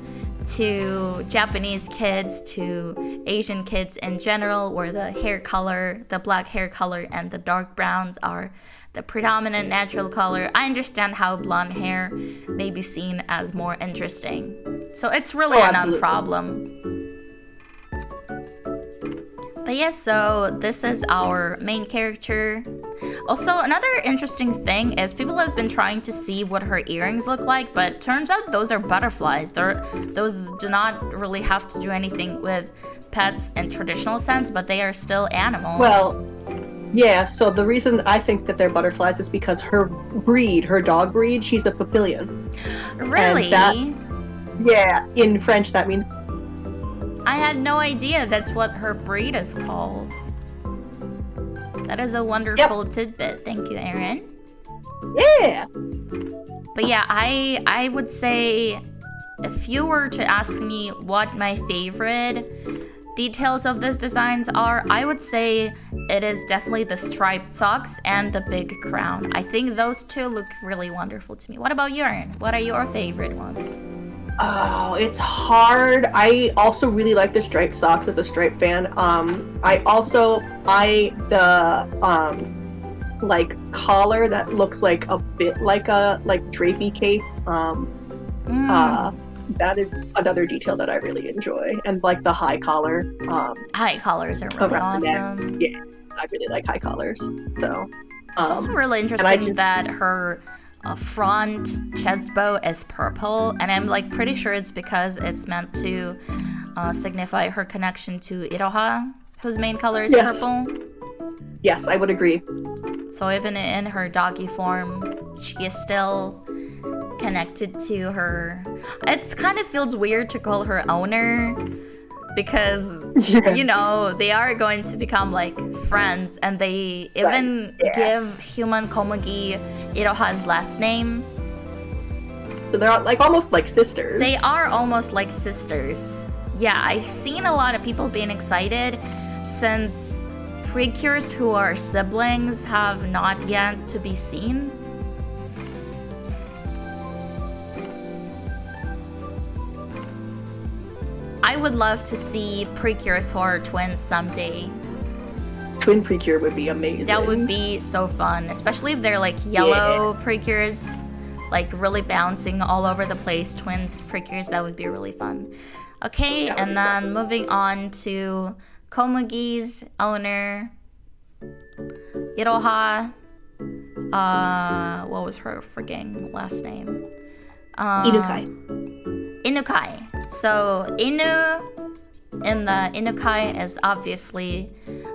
to Japanese kids, to Asian kids in general, where the hair color, the black hair color and the dark browns are the predominant natural color, I understand how blonde hair may be seen as more interesting. So it's really a non-problem. But yes, so this is our main character. Also, another interesting thing is people have been trying to see what her earrings look like, but turns out those are butterflies. Those do not really have to do anything with pets in traditional sense, but they are still animals. Well, yeah, so the reason I think that they're butterflies is because her dog breed, she's a papillion. Really? In French that means... I had no idea that's what her breed is called. That is a wonderful tidbit. Thank you, Aaron. Yeah. But yeah, I would say if you were to ask me what my favorite details of these designs are, I would say it is definitely the striped socks and the big crown. I think those two look really wonderful to me. What about you, Aaron? What are your favorite ones? Oh, it's hard. I also really like the striped socks as a stripe fan. Like collar that looks like a bit like a drapey cape. That is another detail that I really enjoy, and like the high collar. High collars are really awesome. Yeah, I really like high collars. So it's also really interesting that her front chest bow is purple, and I'm like pretty sure it's because it's meant to signify her connection to Iroha, whose main color is purple. Yes, I would agree. So even in her doggy form, she is still connected to her. It kind of feels weird to call her owner, because you know, they are going to become like friends, and they even give human Komugi Iroha's last name. So they're like almost like sisters. They are almost like sisters. Yeah, I've seen a lot of people being excited since Precures who are siblings have not yet to be seen. I would love to see Precures who are twins someday. Twin Precure would be amazing. That would be so fun, especially if they're like yellow Precures, like really bouncing all over the place. Twins Precures, that would be really fun. Okay, and then moving on to Komugi's owner, Iroha. What was her freaking last name? Inukai. So Inu in the Inukai is obviously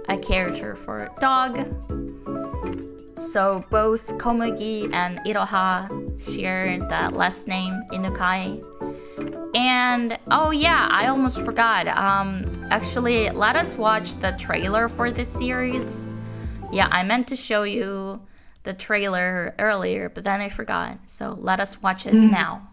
a character for dog. So both Komugi and Iroha share that last name, Inukai. And oh yeah, I almost forgot. Actually, let us watch the trailer for this series. Yeah, I meant to show you the trailer earlier, but then I forgot. So let us watch it now.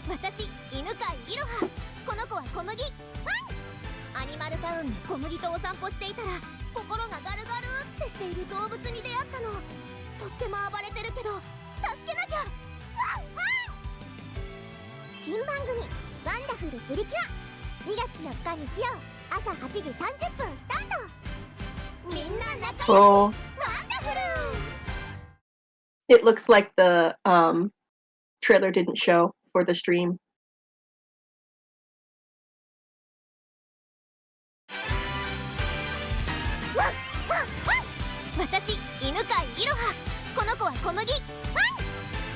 私、犬飼いろは。この子は小麦。ワン。アニマルタウンで小麦とお散歩していたら、心がガルガルってしている動物に出会ったの。とっても暴れてるけど、助けなきゃ。ワンワン。新番組「ワンダフルプリキュア」2月4日日曜朝8時30分スタート。みんな仲良し。ワンダフル。 It looks like the trailer didn't show for the stream. 私、犬飼いろは。この子は小麦。ワ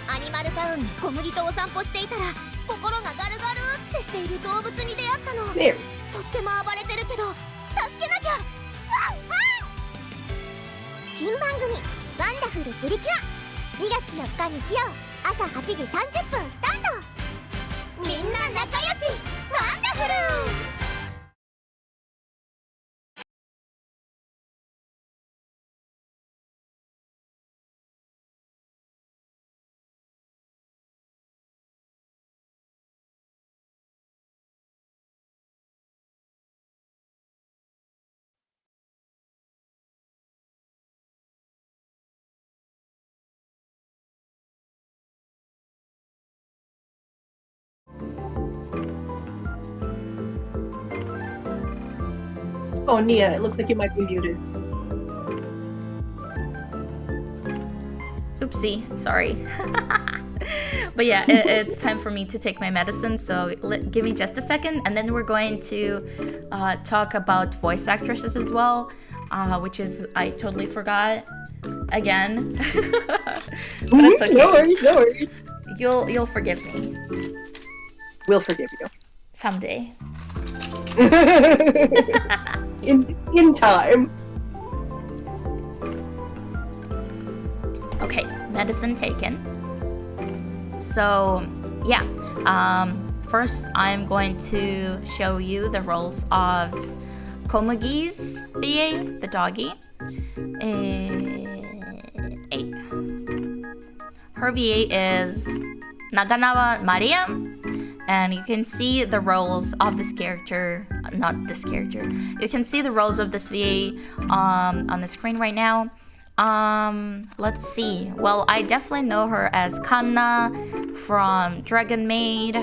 ン。アニマルタウンで小麦とお散歩していたら、心がガルガルってしている動物に出会ったの。There. とっても暴れてるけど、助けなきゃ。ワンワン。新番組「ワンダフルプリキュア」2月4日日曜朝8時30分スタート。みんな仲良し。ワンダフル。 Oh, Nia, it looks like you might be muted. Oopsie, sorry. But yeah, it's time for me to take my medicine, so give me just a second, and then we're going to talk about voice actresses as well, which is, I totally forgot again. But it's okay. No worries, no worries. You'll forgive me. We'll forgive you. Someday. in time. Okay, medicine taken. So yeah, first I'm going to show you the roles of Komugi's VA, the doggy. Her VA is Naganawa Maria, and you can see the roles of this character, not this character. You can see the roles of this VA on the screen right now. Let's see. Well, I definitely know her as Konniya from Dragon Maid,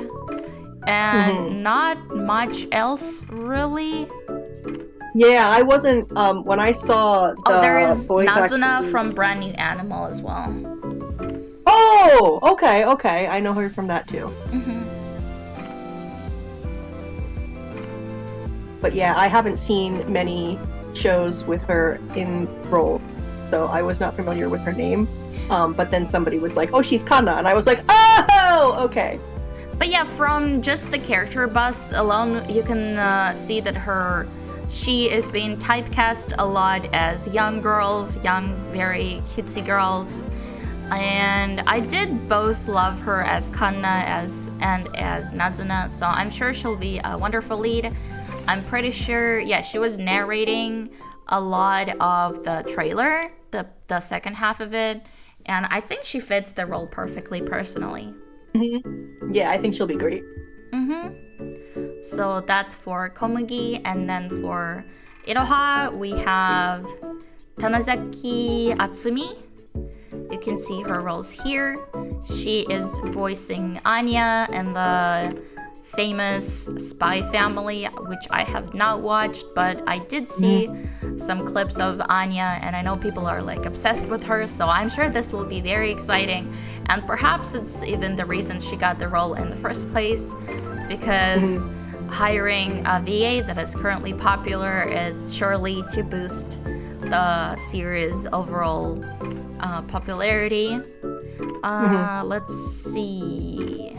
and not much else really. Yeah, I wasn't. When I saw the there is voice Nazuna acting... from Brand New Animal as well. Oh, okay. I know her from that too. Mm-hmm. But yeah, I haven't seen many shows with her in role, so I was not familiar with her name. But then somebody was like, "Oh, she's Kana," and I was like, "Oh, okay." But yeah, from just the character bus alone, you can see that she is being typecast a lot as young girls, young, very cutesy girls. And I did both love her as Kanna and as Nazuna, so I'm sure she'll be a wonderful lead. I'm pretty sure, yeah, she was narrating a lot of the trailer, the second half of it, and I think she fits the role perfectly, personally. Mm-hmm. Yeah, I think she'll be great. Mm-hmm. So that's for Komugi, and then for Iroha, we have Tanazaki Atsumi. You can see her roles here. She is voicing Anya and the famous Spy Family, which I have not watched, but I did see some clips of Anya, and I know people are like obsessed with her, so I'm sure this will be very exciting. And perhaps it's even the reason she got the role in the first place, because hiring a VA that is currently popular is surely to boost the series' overall popularity. Let's see.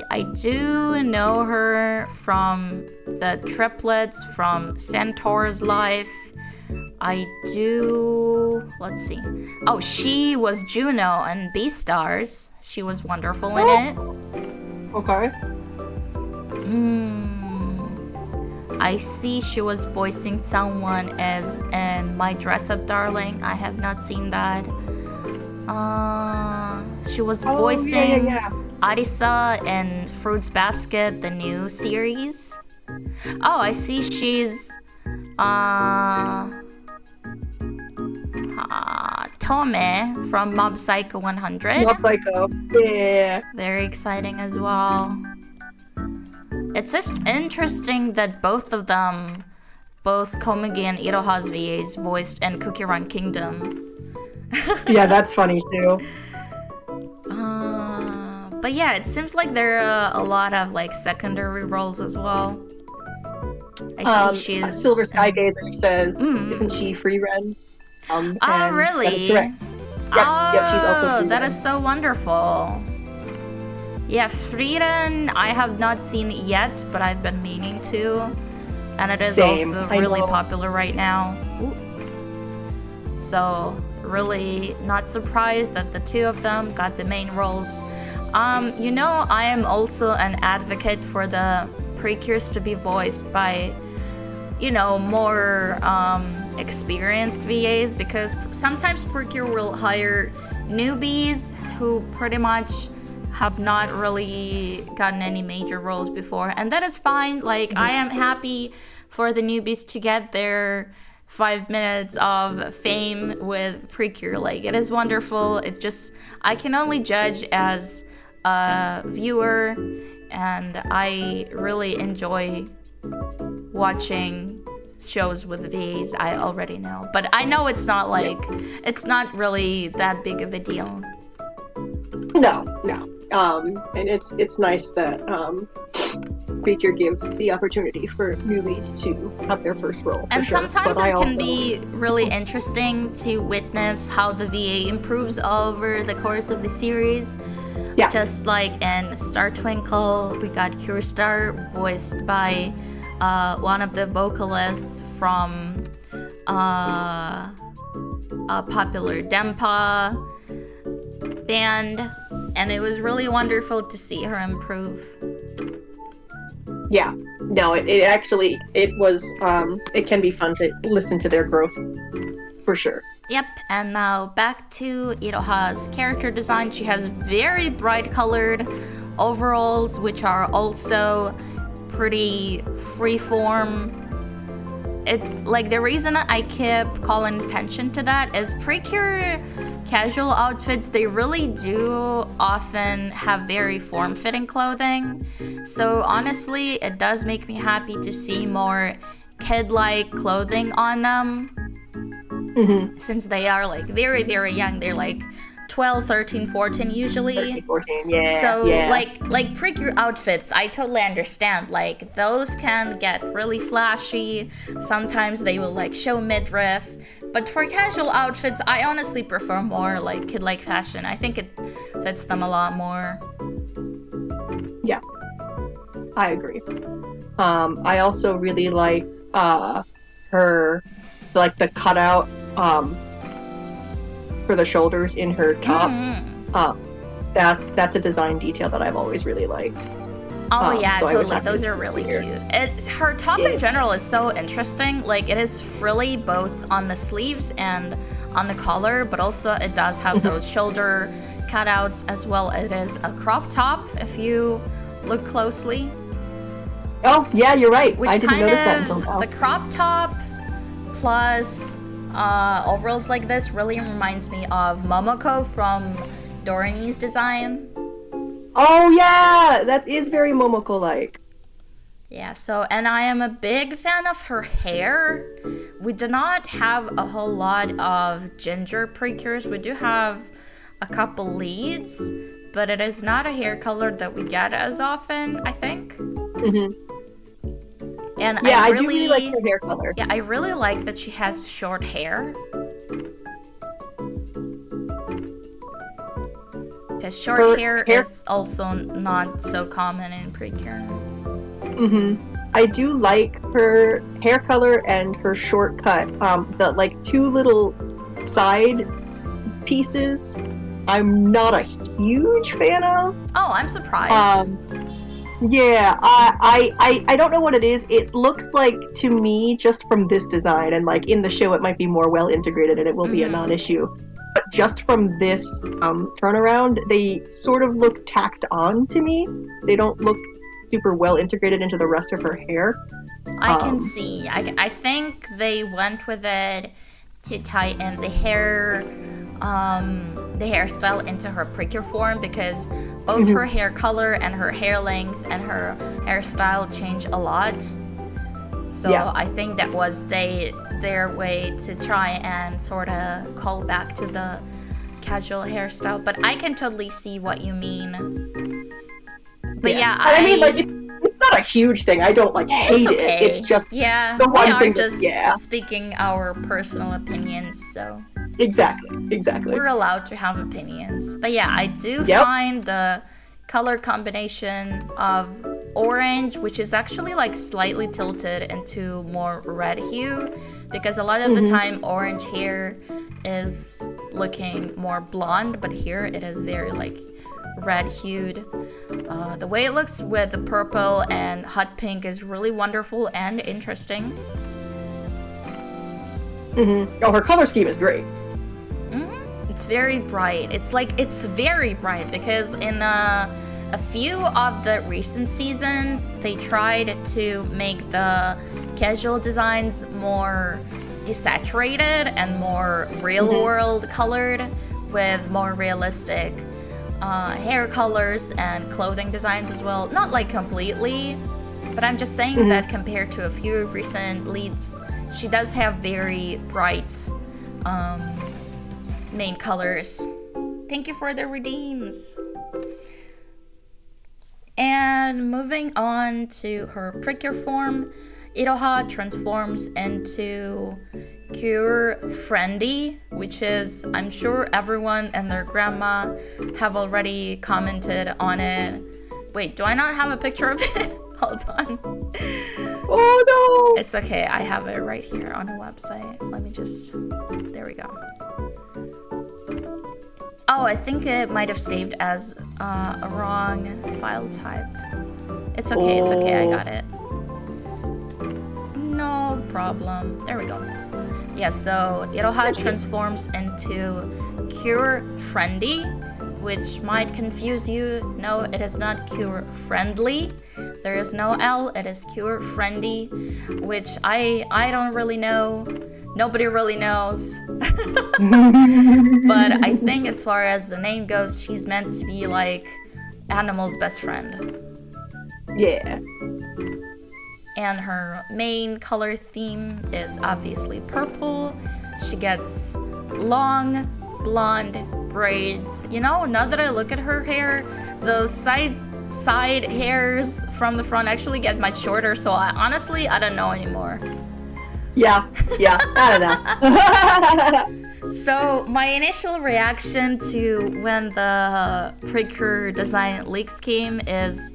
I do know her from the triplets from Centaur's Life. Let's see. Oh, she was Juno in Beastars. She was wonderful in it. Okay. I see she was voicing someone as in My Dress Up Darling. I have not seen that. She was voicing Arisa in Fruits Basket, the new series. Oh, I see she's Tome from Mob Psycho 100. Mob Psycho. Yeah. Very exciting as well. It's just interesting that both of them, both Komugi and Iroha's VAs, voiced in Cookie Run Kingdom. Yeah, that's funny too. But yeah, it seems like there are a lot of like secondary roles as well. I see she's Silver Sky Gazer says, "Isn't she Free Ren?" Oh, and really? That is correct. Yep, she's also Free that Ren. is so wonderful. Yeah, Frieren I have not seen yet, but I've been meaning to, and it is also really popular right now. Ooh. So really not surprised that the two of them got the main roles. You know, I am also an advocate for the Precures to be voiced by, you know, more experienced VAs, because sometimes Precure will hire newbies who pretty much have not really gotten any major roles before, and that is fine. Like, I am happy for the newbies to get their 5 minutes of fame with Precure. Like, it is wonderful. It's just, I can only judge as a viewer, and I really enjoy watching shows with VAs I already know. But I know it's not like, it's not really that big of a deal. No. And it's nice that Precure gives the opportunity for newbies to have their first role. And sure. Sometimes it can be really interesting to witness how the VA improves over the course of the series. Yeah. Just like in Star Twinkle, we got Cure Star voiced by one of the vocalists from a popular Dempa band, and it was really wonderful to see her improve. Yeah, no, it actually, it was, it can be fun to listen to their growth, for sure. Yep, and now back to Iroha's character design. She has very bright colored overalls, which are also pretty freeform. It's like, the reason I kept calling attention to that is Precure casual outfits, they really do often have very form-fitting clothing. So honestly, it does make me happy to see more kid-like clothing on them. since they are like very, very young. They're like 12, 13, 14 usually. 13, 14, yeah. So yeah. like Precure outfits, I totally understand. Like those can get really flashy. Sometimes they will like show midriff. But for casual outfits, I honestly prefer more like kid-like fashion. I think it fits them a lot more. Yeah, I agree. I also really like her, like the cutout for the shoulders in her top. That's a design detail that I've always really liked. Oh yeah, so totally. Those are really cute. Her top in general is so interesting. Like it is frilly both on the sleeves and on the collar, but also it does have those shoulder cutouts as well. It is a crop top if you look closely. Oh yeah, you're right. Which I didn't notice that until kind now. of the crop top plus overalls like this really reminds me of Momoko from Dorini's design. Oh yeah, that is very Momoko-like. Yeah, so, and I am a big fan of her hair. We do not have a whole lot of ginger precures. We do have a couple leads, but it is not a hair color that we get as often, I think. And Yeah, I do really like her hair color. Yeah, I really like that she has short hair. Because short hair is also not so common in Precure. I do like her hair color and her shortcut. The like two little side pieces, I'm not a huge fan of. Oh, I'm surprised. Yeah, I don't know what it is. It looks like to me, just from this design, and like in the show, it might be more well integrated and it will be a non-issue. But just from this turnaround, they sort of look tacked on to me. They don't look super well integrated into the rest of her hair. I can see. I think they went with it to tie in the hair, the hairstyle into her Precure form, because both her hair color and her hair length and her hairstyle change a lot. So yeah. I think that was their way to try and sort of call back to the casual hairstyle. But I can totally see what you mean. But yeah, I mean, like, it's not a huge thing. I don't, like, hate it. It's just the one we are thing just speaking our personal opinions, so... Exactly. We're allowed to have opinions. But yeah, I do find the color combination of orange, which is actually, like, slightly tilted into more red hue, because a lot of the time orange hair is looking more blonde, but here it is very, like, red hued. The way it looks with the purple and hot pink is really wonderful and interesting. Oh, her color scheme is great. It's very bright. It's very bright because in a few of the recent seasons, they tried to make the casual designs more desaturated and more real world colored with more realistic hair colors and clothing designs as well. Not like completely, but I'm just saying that compared to a few recent leads, she does have very bright main colors. Thank you for the redeems. And moving on to her Precure form, Iroha transforms into Cure Friendly, which is, I'm sure everyone and their grandma have already commented on it. Wait, do I not have a picture of it? Hold on. Oh no! It's okay, I have it right here on the website. Let me just, there we go. Oh, I think it might have saved as a wrong file type. It's okay, I got it. No problem. There we go. Yeah, so Iroha transforms into Cure Friendly, which might confuse you. No, it is not Cure Friendly. There is no L, it is Cure Friendly, which I don't really know. Nobody really knows. But I think as far as the name goes, she's meant to be like Animal's best friend. Yeah. And her main color theme is obviously purple. she gets long blonde braids. You know, now that I look at her hair, those side hairs from the front actually get much shorter, so honestly I don't know anymore. Yeah, I don't know. So my initial reaction to when the Precure design leaks came is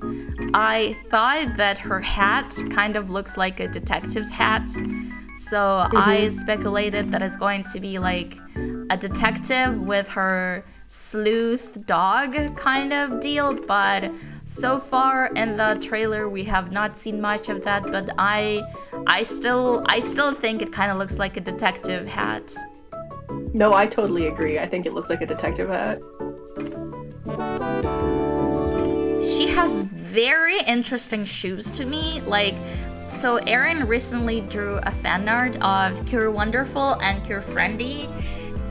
I thought that her hat kind of looks like a detective's hat. So I speculated that it's going to be like a detective with her sleuth dog kind of deal, but so far in the trailer we have not seen much of that, but I still think it kind of looks like a detective hat. No, I totally agree. I think it looks like a detective hat. She has very interesting shoes to me. Like, so Erin recently drew a fan art of Cure Wonderful and Cure Friendly,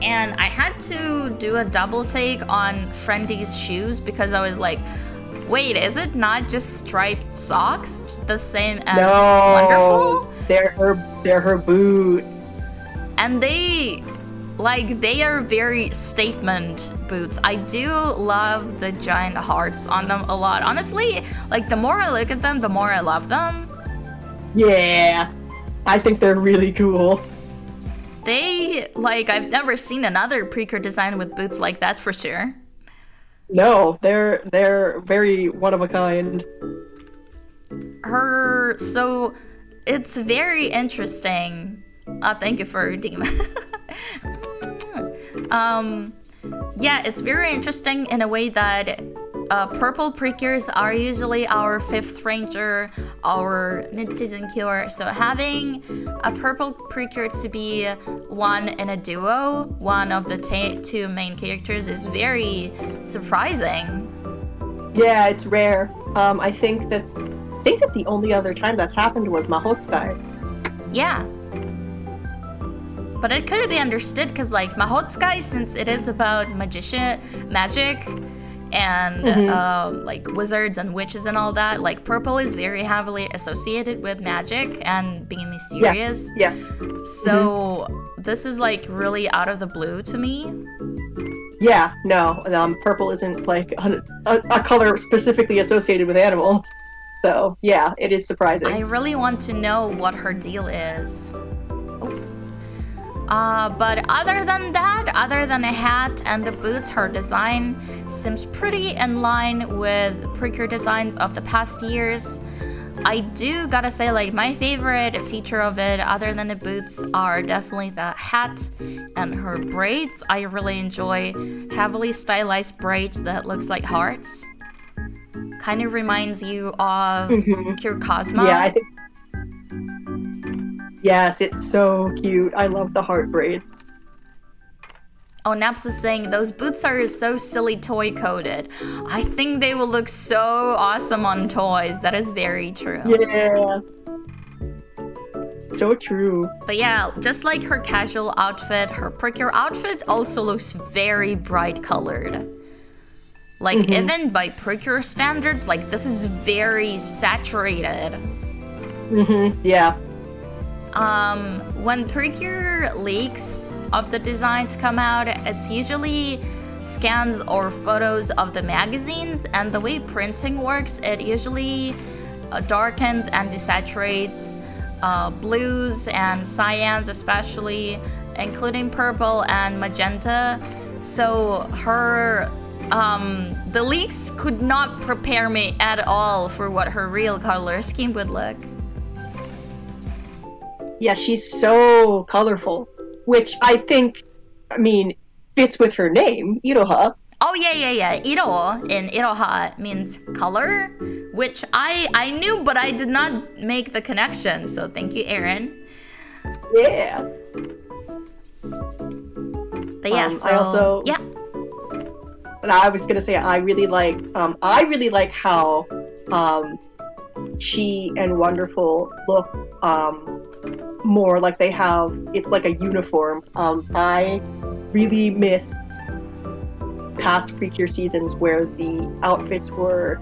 and I had to do a double take on Friendly's shoes because I was like, wait, is it not just striped socks, the same as Wonderful? They're her boot. And they are very statement boots. I do love the giant hearts on them a lot. Honestly, like the more I look at them, the more I love them. Yeah, I think they're really cool. They, like, I've never seen another Precure design with boots like that for sure. No, they're very one of a kind. So it's very interesting. Thank you for reading. Yeah, it's very interesting in a way that purple Precures are usually our 5th ranger, our mid-season cure. So having a purple Precure to be one in a duo, one of the 2 main characters, is very surprising. Yeah, it's rare. I think that the only other time that's happened was Mahotsukai. Yeah. But it could be understood because, like, Mahotsukai, since it is about magic, and like wizards and witches and all that, like purple is very heavily associated with magic and being mysterious. Yes. So this is like really out of the blue to me. Yeah, no, purple isn't like a color specifically associated with animals. So yeah, it is surprising. I really want to know what her deal is. But other than that, other than a hat and the boots, her design seems pretty in line with Precure designs of the past years. I do gotta say, like, my favorite feature of it, other than the boots, are definitely the hat and her braids. I really enjoy heavily stylized braids that looks like hearts. Kind of reminds you of Cure Cosmo. Yeah, I think. Yes, it's so cute. I love the heart braids. Oh, Naps is saying, those boots are so silly toy-coated. I think they will look so awesome on toys. That is very true. Yeah. So true. But yeah, just like her casual outfit, her Precure outfit also looks very bright colored. Like, even by Precure standards, like, this is very saturated. Yeah. When Precure leaks of the designs come out, it's usually scans or photos of the magazines, and the way printing works, it usually darkens and desaturates blues and cyans especially, including purple and magenta. So her the leaks could not prepare me at all for what her real color scheme would look. Yeah, she's so colorful, which I think, fits with her name, Iroha. Oh, yeah. Iro in Iroha means color, which I knew, but I did not make the connection, so thank you, Erin. Yeah. But yeah, so... I also... Yeah. And I was gonna say, I really like how, she and Wonderful look, more like they have, it's like a uniform. I really miss past Precure seasons where the outfits were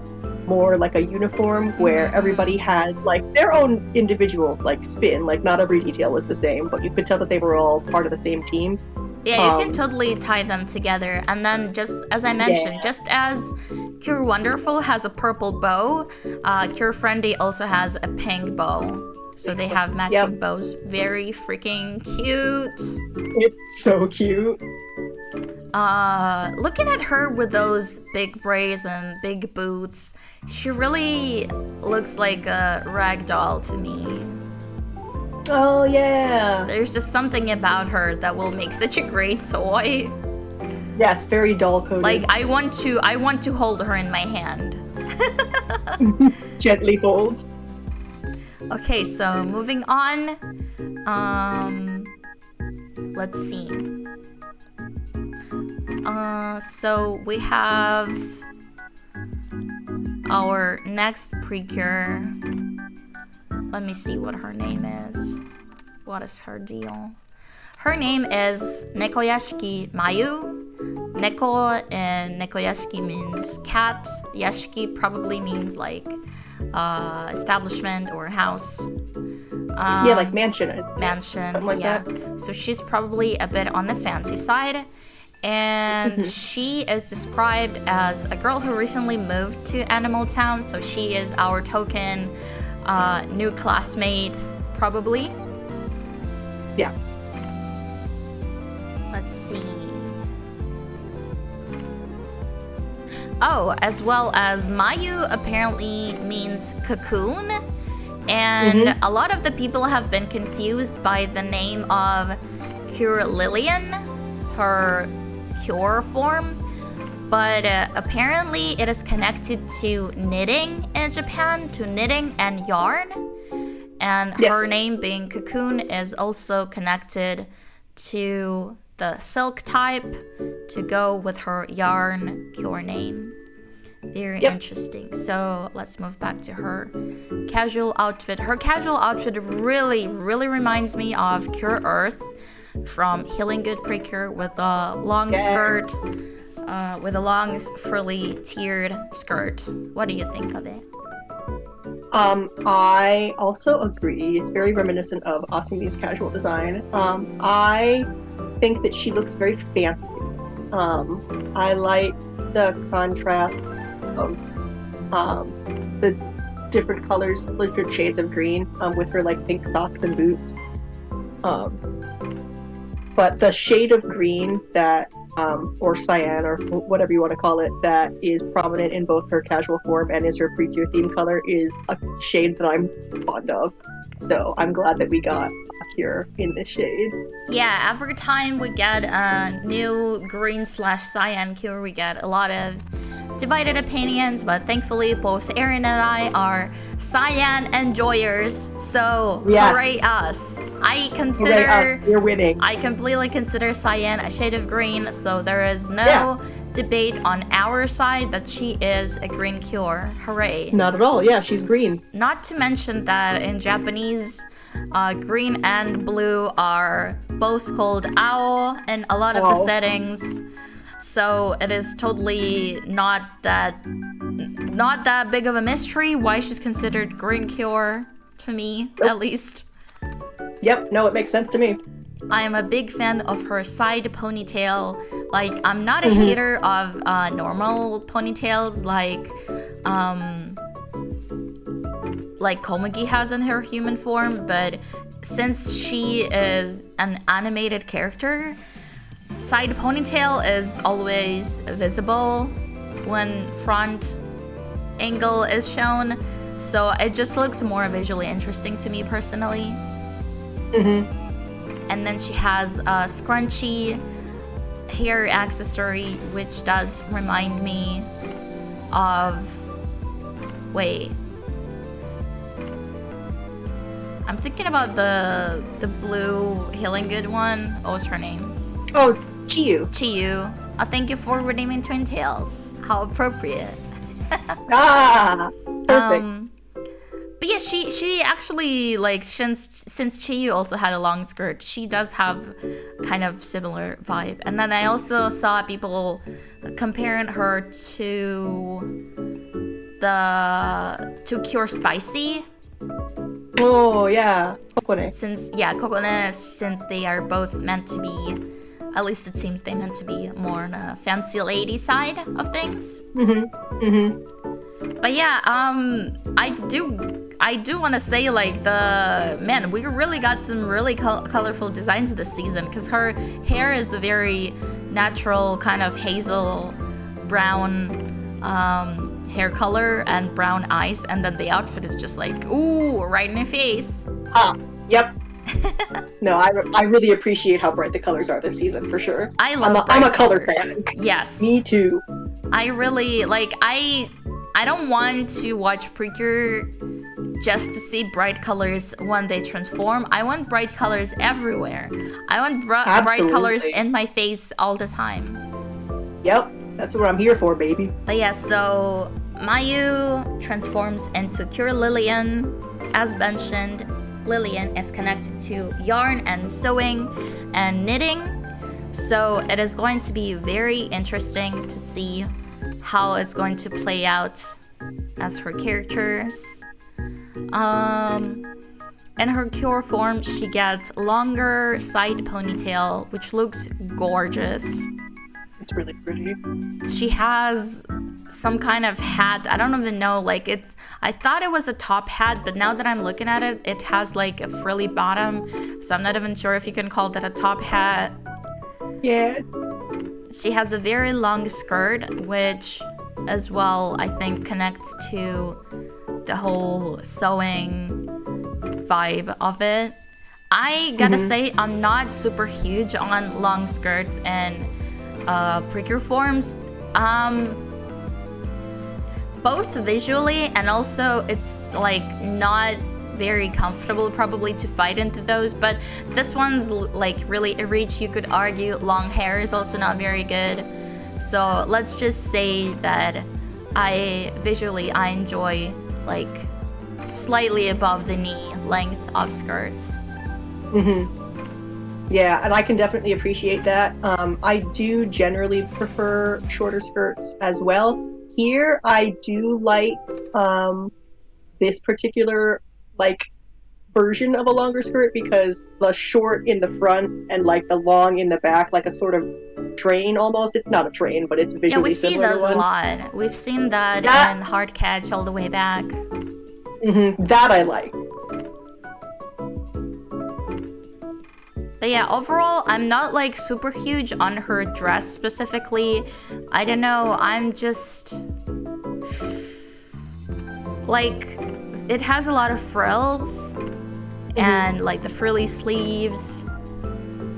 more like a uniform where everybody had like their own individual like spin. Like not every detail was the same, but you could tell that they were all part of the same team. Yeah, you can totally tie them together. And then just as I mentioned, just as Cure Wonderful has a purple bow, Cure Friendly also has a pink bow. So they have matching bows. Very freaking cute. It's so cute. Looking at her with those big braids and big boots, she really looks like a rag doll to me. Oh yeah. There's just something about her that will make such a great toy. Yes, very doll coded. Like I want to hold her in my hand. Gently hold. Okay, so moving on. Let's see. So we have our next precure. Let me see what her name is. What is her deal? Her name is Nekoyashiki Mayu. Neko in Nekoyashiki means cat. Yashiki probably means like establishment or house. Yeah, like mansion. Mansion, like yeah. that. So she's probably a bit on the fancy side. And she is described as a girl who recently moved to Animal Town. So she is our token new classmate, probably. Yeah. Let's see. Oh, as well as Mayu apparently means cocoon. And a lot of the people have been confused by the name of Cure Lillian, her cure form. But apparently it is connected to knitting in Japan, to knitting and yarn. And her name being cocoon is also connected to the silk type to go with her yarn cure name. Very interesting. So let's move back to her casual outfit. Her casual outfit really reminds me of Cure Earth from Healing Good Precure with a long skirt, with a long frilly tiered skirt. What do you think of it? I also agree. It's very reminiscent of Asumi's casual design. I think that she looks very fancy. I like the contrast of the different colors, different shades of green, with her like pink socks and boots. But the shade of green that, or cyan, or whatever you want to call it, that is prominent in both her casual form and is her Precure theme color is a shade that I'm fond of. So I'm glad that we got Cure in this shade. Yeah, every time we get a new green/cyan Cure, we get a lot of divided opinions, but thankfully both Erin and I are cyan enjoyers, so hooray us. Hooray us, you're winning. I completely consider cyan a shade of green, so there is no debate on our side that she is a green Cure. Hooray. Not at all. Yeah, she's green. Not to mention that in Japanese, green and blue are both called ao in a lot of the settings. So it is totally not that big of a mystery why she's considered green Cure, to me, at least. Yep, no, it makes sense to me. I am a big fan of her side ponytail. Like, I'm not a hater of normal ponytails like Komugi has in her human form, but since she is an animated character, side ponytail is always visible when front angle is shown, so it just looks more visually interesting to me personally. And then she has a scrunchy hair accessory, which does remind me of... Wait. I'm thinking about the blue Healing Good one. What was her name? Oh, Chiyu. Chiyu. Thank you for renaming Twin Tails. How appropriate. Perfect. But yeah, she actually, like, since Chiyu also had a long skirt, she does have kind of similar vibe. And then I also saw people comparing her to the to cure spicy. Oh yeah, kokone. Since they are both meant to be, at least it seems they meant to be more on a fancy lady side of things. But yeah, I do want to say, like, we really got some really colorful designs this season, because her hair is a very natural kind of hazel brown hair color and brown eyes, and then the outfit is just like, ooh, right in the face. Yep. No, I really appreciate how bright the colors are this season, for sure. I'm a color fan. Yes. Me too. I really, like, I don't want to watch Precure just to see bright colors when they transform. I want bright colors everywhere. I want bright colors in my face all the time. Yep, that's what I'm here for, baby. But yeah, so Mayu transforms into Cure Lillian. As mentioned, Lillian is connected to yarn and sewing and knitting. So it is going to be very interesting to see how it's going to play out as her characters. In her Cure form, she gets longer side ponytail, which looks gorgeous. It's really pretty. She has some kind of hat. I don't even know, like, I thought it was a top hat, but now that I'm looking at it, it has like a frilly bottom, so I'm not even sure if you can call that a top hat. Yeah. She has a very long skirt, which as well I think connects to the whole sewing vibe of it. I gotta say, I'm not super huge on long skirts and Precure forms. Both visually and also it's like not very comfortable probably to fight into those, but this one's like really a reach. You could argue long hair is also not very good, so let's just say that I enjoy like slightly above the knee length of skirts. Yeah, and I can definitely appreciate that. I do generally prefer shorter skirts as well. Here I do like this particular like version of a longer skirt, because the short in the front and like the long in the back, like a sort of train almost. It's not a train, but it's visually Yeah, we see those a lot. We've seen that in Hard Catch all the way back. That I like. But yeah, overall, I'm not like super huge on her dress specifically. I don't know, I'm just like, it has a lot of frills and like the frilly sleeves,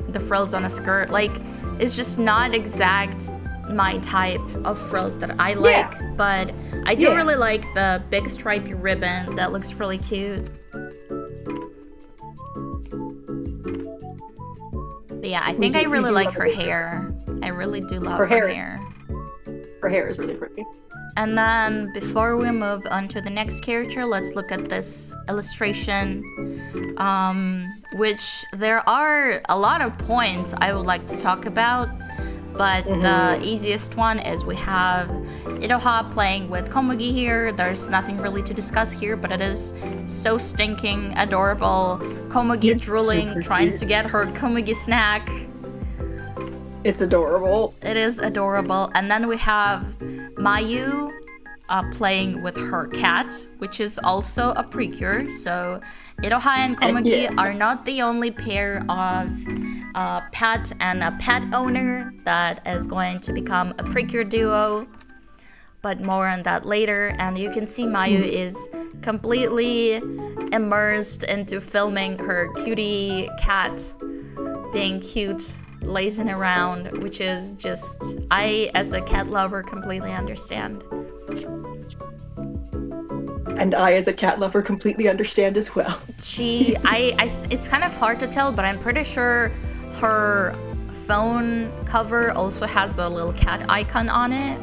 the frills on a skirt, like it's just not exact my type of frills that I like, but I do really like the big stripy ribbon. That looks really cute. But yeah, I think I really like her hair. I really do love her hair. Her hair is really pretty. And then before we move on to the next character, let's look at this illustration, which there are a lot of points I would like to talk about, but the easiest one is we have Iroha playing with Komugi here. There's nothing really to discuss here, but it is so stinking adorable. Komugi drooling, trying to get her Komugi snack. It's adorable. It is adorable. And then we have Mayu playing with her cat, which is also a Precure. So Iroha and Komugi are not the only pair of pet and a pet owner that is going to become a Precure duo, but more on that later. And you can see Mayu is completely immersed into filming her cutie cat being cute, lazing around, which is just, I as a cat lover completely understand. And I as a cat lover completely understand as well. It's kind of hard to tell, but I'm pretty sure her phone cover also has a little cat icon on it.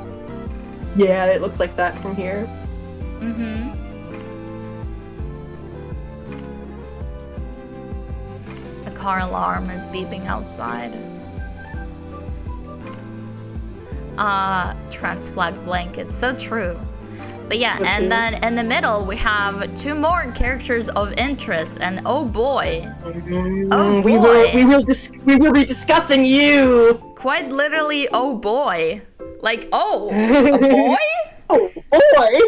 Yeah, it looks like that from here. A car alarm is beeping outside. Trans flag blanket, so true. But yeah, and then in the middle we have 2 more characters of interest, and oh boy, we will be discussing you. Quite literally, oh boy, like oh, a boy. Oh boy.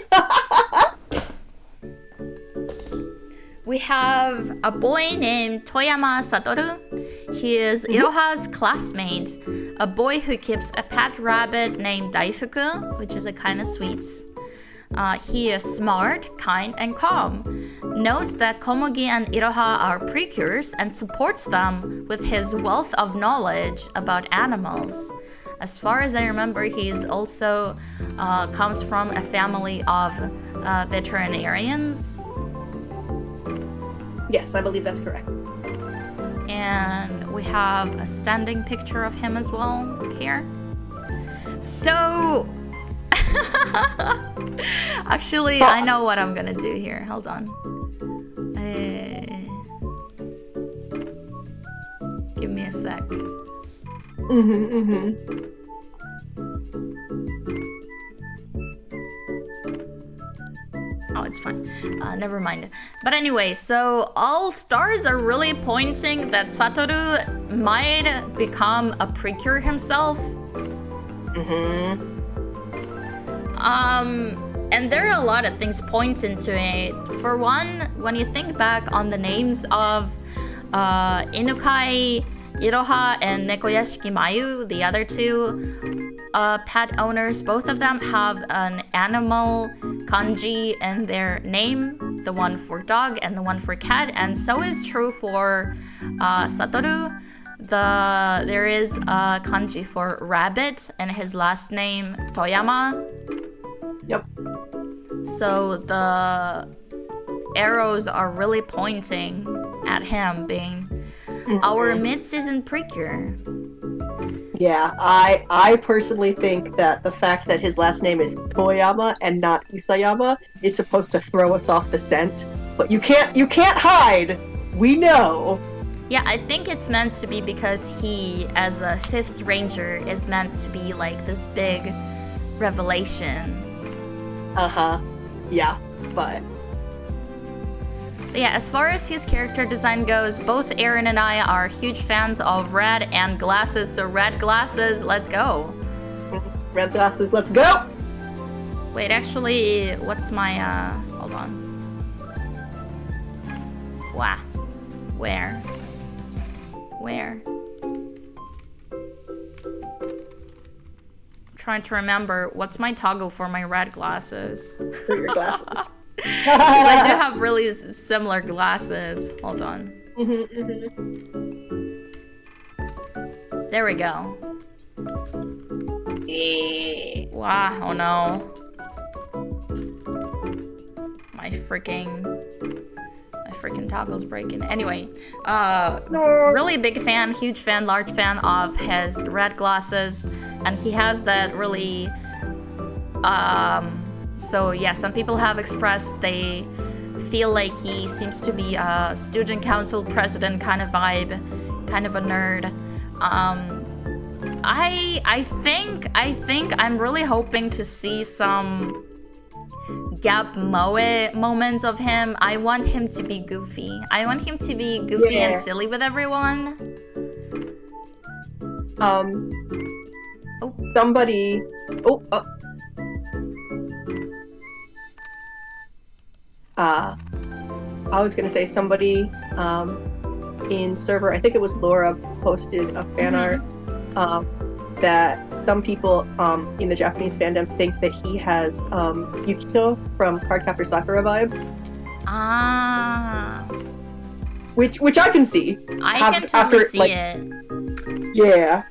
We have a boy named Toyama Satoru. He is Iroha's classmate, a boy who keeps a pet rabbit named Daifuku, which is a kind of sweet. He is smart, kind, and calm, knows that Komugi and Iroha are precures, and supports them with his wealth of knowledge about animals. As far as I remember, he's also comes from a family of veterinarians. Yes, I believe that's correct. And we have a standing picture of him as well here. So, actually, I know what I'm gonna do here. Hold on. Give me a sec. Oh, it's fine. Never mind. But anyway, so all stars are really pointing that Satoru might become a precure himself. And there are a lot of things pointing to it. For one, when you think back on the names of Inukai Iroha and Nekoyashiki Mayu, the other 2 pet owners, both of them have an animal kanji in their name, the one for dog and the one for cat, and so is true for Satoru. There is a kanji for rabbit and his last name Toyama. Yep. So the arrows are really pointing at him being our mid-season precure. Yeah, I personally think that the fact that his last name is Toyama and not Isayama is supposed to throw us off the scent. But you can't hide. We know. Yeah, I think it's meant to be because he, as a 5th ranger, is meant to be like this big revelation. Yeah, but yeah, as far as his character design goes, both Aaron and I are huge fans of red and glasses, so red glasses, let's go. Red glasses, let's go! Wait, actually, what's my, hold on. Wow. Where? I'm trying to remember, what's my toggle for my red glasses? For your glasses. I do have really similar glasses. Hold on. There we go. Wow, oh no. My freaking toggle's breaking. Anyway, really big fan, huge fan, large fan of his red glasses, and he has that really so yeah, some people have expressed they feel like he seems to be a student council president kind of vibe, kind of a nerd. I think I'm really hoping to see some Gap Moe moments of him. I want him to be goofy. I want him to be goofy and silly with everyone. Somebody. I was gonna say somebody in server, I think it was Laura, posted a fan art that some people in the Japanese fandom think that he has Yukito from Cardcaptor Sakura vibes. Which I can see. I can totally see it. Yeah.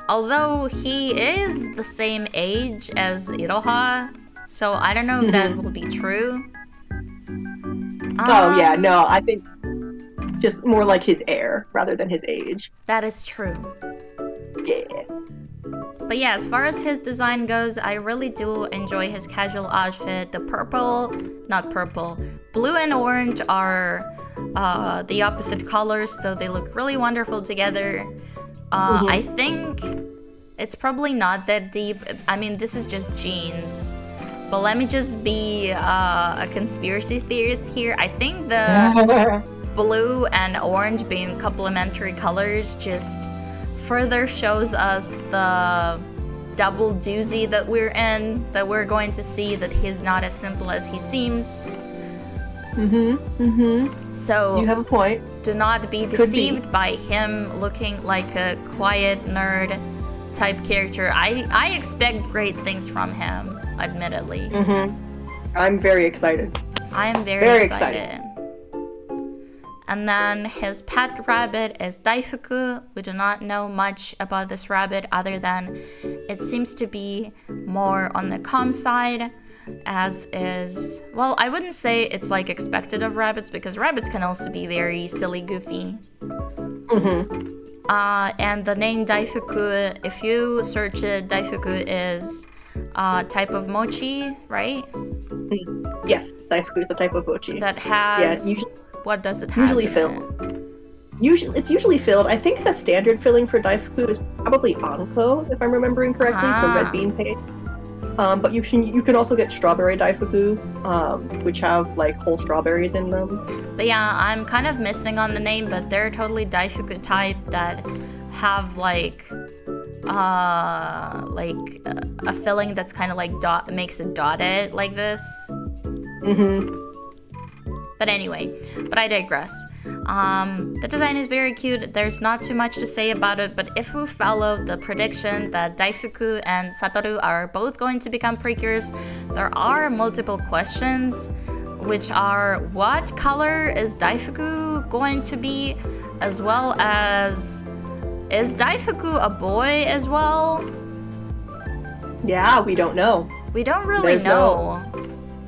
Although he is the same age as Iroha, so I don't know if that will be true. Oh yeah, no, I think just more like his air rather than his age. That is true. Yeah. But yeah, as far as his design goes, I really do enjoy his casual outfit. The blue and orange are the opposite colors, so they look really wonderful together. I think It's probably not that deep. I mean, this is just jeans. But let me just be a conspiracy theorist here. I think the blue and orange being complementary colors just further shows us the double doozy that we're in, that we're going to see that he's not as simple as he seems. So you have a point. Do not be deceived by him looking like a quiet nerd type character. I expect great things from him, admittedly. I'm very excited. I am very excited. And then his pet rabbit is Daifuku. We do not know much about this rabbit other than it seems to be more on the calm side, as is, well, I wouldn't say it's like expected of rabbits, because rabbits can also be very silly, goofy. And the name Daifuku, if you search it, Daifuku is a type of mochi, right? Yes, Daifuku is a type of mochi. That has, what does it have? Usually filled. It's usually filled. I think the standard filling for Daifuku is probably anko, if I'm remembering correctly, so red bean paste. But you can also get strawberry Daifuku, which have like whole strawberries in them. But yeah, I'm kind of missing on the name, but they're totally Daifuku type that have like a filling that's kind of like makes it dotted like this. But anyway, I digress. The design is very cute. There's not too much to say about it, but if we follow the prediction that Daifuku and Satoru are both going to become Precures, there are multiple questions, which are what color is Daifuku going to be, as well as is Daifuku a boy as well? Yeah, we don't know. We don't really know.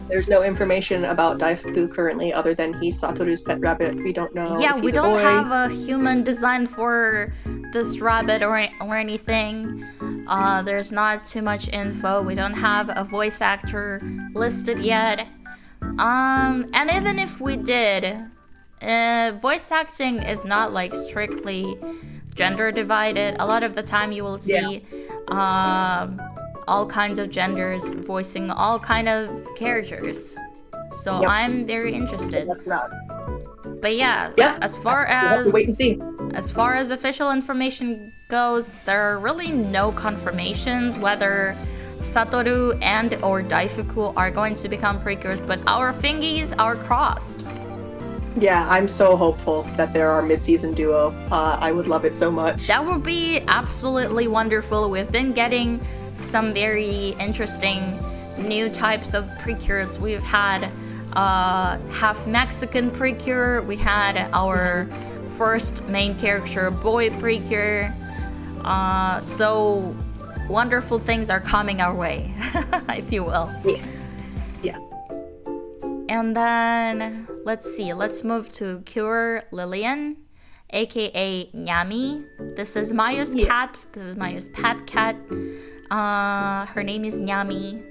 There's no information about Daifuku currently other than he's Satoru's pet rabbit. We don't know. Yeah, if we he's a don't boy. have a human design for this rabbit or anything. There's not too much info. We don't have a voice actor listed yet. And even if we did, voice acting is not like strictly gender divided. A lot of the time you will see all kinds of genders voicing all kind of characters. So I'm very interested. But yeah, as far as wait and see. As far as official information goes, there are really no confirmations whether Satoru and or Daifuku are going to become Precures, but our fingies are crossed. Yeah, I'm so hopeful that they're our mid-season duo. I would love it so much. That would be absolutely wonderful. We've been getting some very interesting new types of Precures. We've had half Mexican Precure. We had our first main character, boy Precure. So wonderful things are coming our way, if you will. Yes. Yeah. And then let's move to Cure Lillian, aka Nyami. This is Mayu's cat. This is Mayu's pet cat. Her name is Nyami.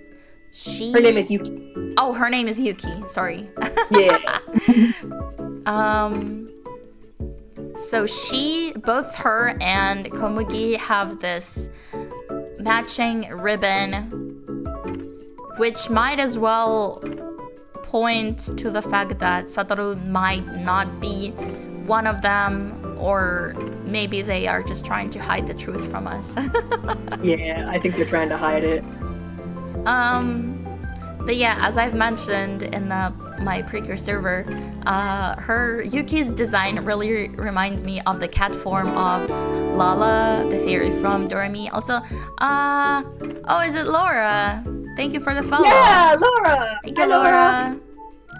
Her name is Yuki. Oh, her name is Yuki. Sorry. Yeah. So both her and Komugi have this matching ribbon, which might as well point to the fact that Satoru might not be one of them, or maybe they are just trying to hide the truth from us. Yeah, I think they're trying to hide it. But yeah, as I've mentioned in my Precure server, Yuki's design really reminds me of the cat form of Lala, the fairy from Doremi. Also, oh, is it Laura? Thank you for the follow. Yeah, Laura! Thank you, Laura.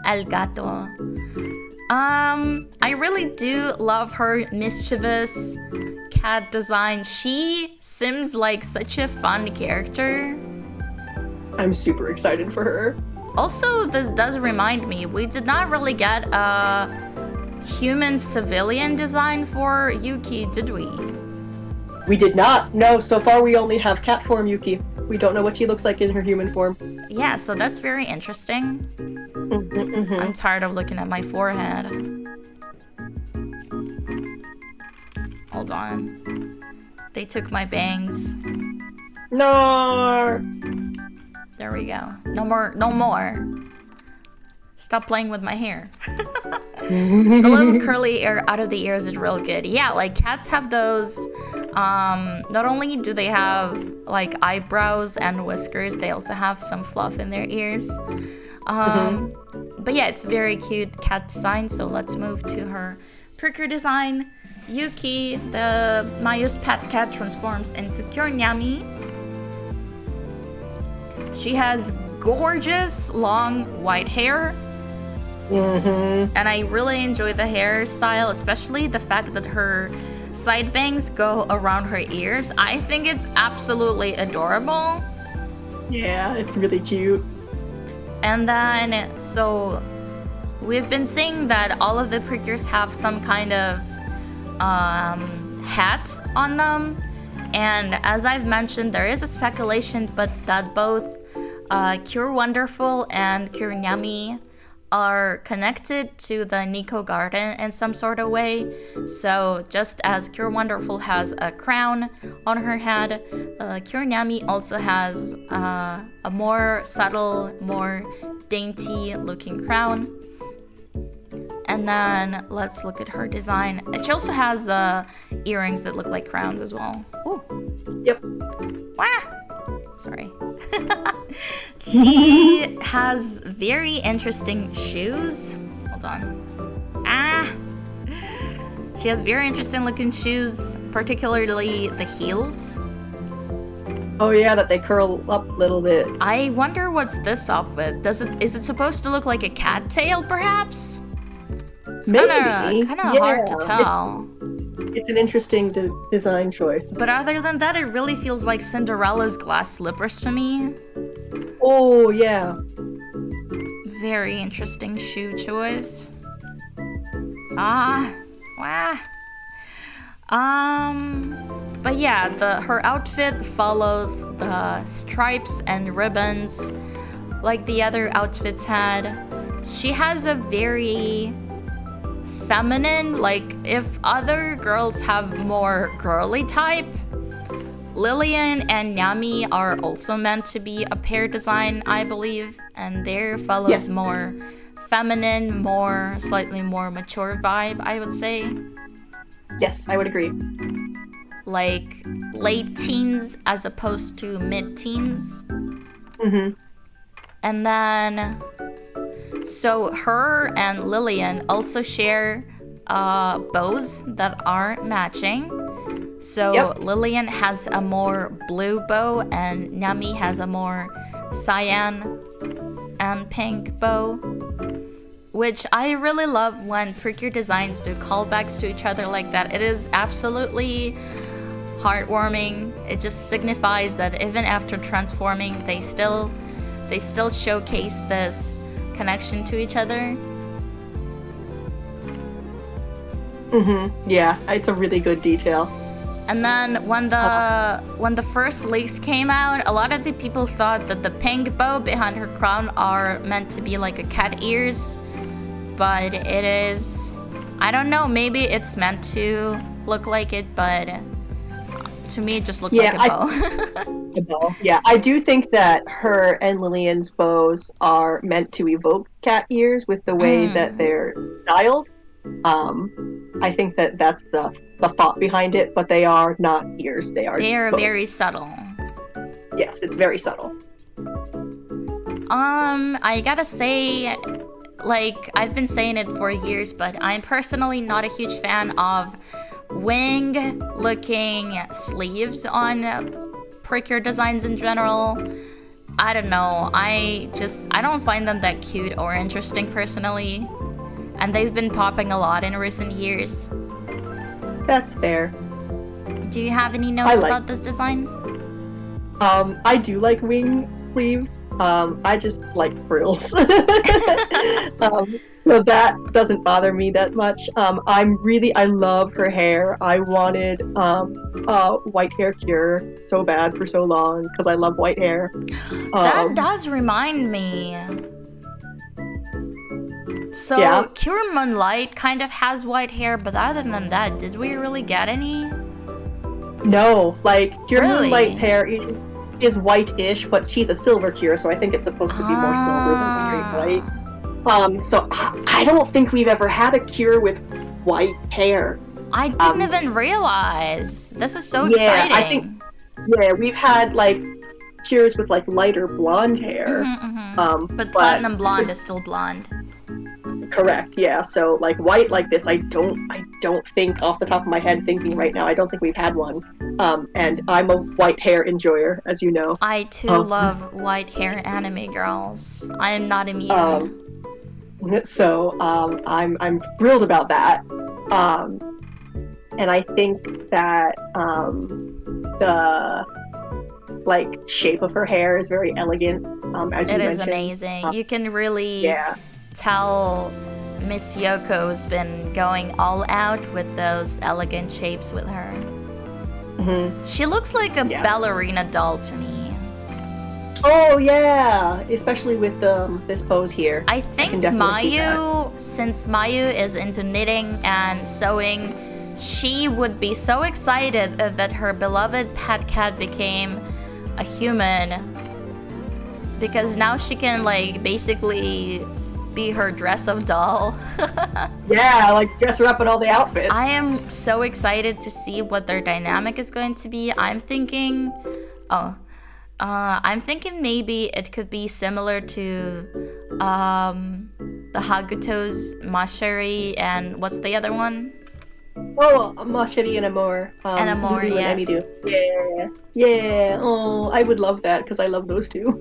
El gato. I really do love her mischievous cat design. She seems like such a fun character. I'm super excited for her. Also, this does remind me, we did not really get a human civilian design for Yuki, did we? We did not. No, so far we only have cat form Yuki. We don't know what she looks like in her human form. Yeah, so that's very interesting. I'm tired of looking at my forehead. Hold on. They took my bangs. No. There we go. No more. No more. Stop playing with my hair. The little curly hair out of the ears is real good. Yeah, like cats have those. Not only do they have like eyebrows and whiskers, they also have some fluff in their ears. But yeah, it's very cute cat design. So let's move to her Precure design. Yuki, the Mayu's pet cat, transforms into Konniya. She has gorgeous long white hair. And I really enjoy the hairstyle, especially the fact that her side bangs go around her ears. I think it's absolutely adorable. Yeah, it's really cute. And then, so we've been seeing that all of the Precures have some kind of hat on them. And as I've mentioned, there is a speculation, but that both Cure Wonderful and Konniya are connected to the Nico Garden in some sort of way. So just as Cure Wonderful has a crown on her head, Konniya also has a more subtle, more dainty looking crown. And then let's look at her design. She also has earrings that look like crowns as well. Ooh. Yep. Wah! Sorry. She has very interesting shoes. Hold on. She has very interesting looking shoes, particularly the heels. Oh yeah, that they curl up a little bit. I wonder what's this up with. Is it supposed to look like a cat tail, perhaps? It's Maybe. Kind of hard to tell. It's an interesting design choice. But other than that, it really feels like Cinderella's glass slippers to me. Oh, yeah. Very interesting shoe choice. But yeah, her outfit follows the stripes and ribbons like the other outfits had. She has a very feminine, like if other girls have more girly type, Lillian and Nyami are also meant to be a pair design, I believe, and there follows more feminine, slightly more mature vibe, I would say. Yes, I would agree. Like late teens as opposed to mid-teens. And then so her and Lillian also share bows that are matching. So Lillian has a more blue bow and Nyami has a more cyan and pink bow, which I really love when Precure designs do callbacks to each other like that. It is absolutely heartwarming. It just signifies that even after transforming, they still showcase this connection to each other. Yeah, it's a really good detail. And then when the first leaks came out, a lot of the people thought that the pink bow behind her crown are meant to be like a cat ears, but it is, I don't know, maybe it's meant to look like it, but to me it just looked like a bow. A bow. Yeah, I do think that her and Lillian's bows are meant to evoke cat ears with the way that they're styled. I think that that's the thought behind it, but they are not ears. They are bows. Very subtle. Yes, it's very subtle. I gotta say, like, I've been saying it for years, but I'm personally not a huge fan of wing-looking sleeves on Precure designs in general. I don't know, I don't find them that cute or interesting personally, and they've been popping a lot in recent years. That's fair. Do you have any notes about this design? I do like wing sleeves. I just like frills. So that doesn't bother me that much. I love her hair. I wanted white hair cure so bad for so long because I love white hair. That does remind me. So Cure Moonlight kind of has white hair, but other than that, did we really get any? No, like Cure Moonlight's hair. is white-ish, but she's a silver cure, so I think it's supposed to be more silver than straight white. So I don't think we've ever had a cure with white hair. I didn't even realize. This is so exciting. I think we've had like cures with like lighter blonde hair. But platinum blonde is still blonde. Correct. Yeah. So like white like this, I don't think off the top of my head, thinking right now, I don't think we've had one. And I'm a white hair enjoyer, as you know. I too love white hair anime girls. I am not immune. So I'm thrilled about that. And I think that the like shape of her hair is very elegant. As you mentioned. It is amazing. You can really tell Miss Yoko's been going all out with those elegant shapes with her. She looks like a ballerina doll to me. Oh yeah, especially with this pose here. I think Mayu, since Mayu is into knitting and sewing, she would be so excited that her beloved pet cat became a human, because now she can like basically be her dress-up doll. Yeah, like dress her up in all the outfits. I am so excited to see what their dynamic is going to be. I'm thinking maybe it could be similar to the Haguto's Masheri and what's the other one? Oh, Masheri and Amor. And Amor, yes. Yeah. Oh, I would love that because I love those two.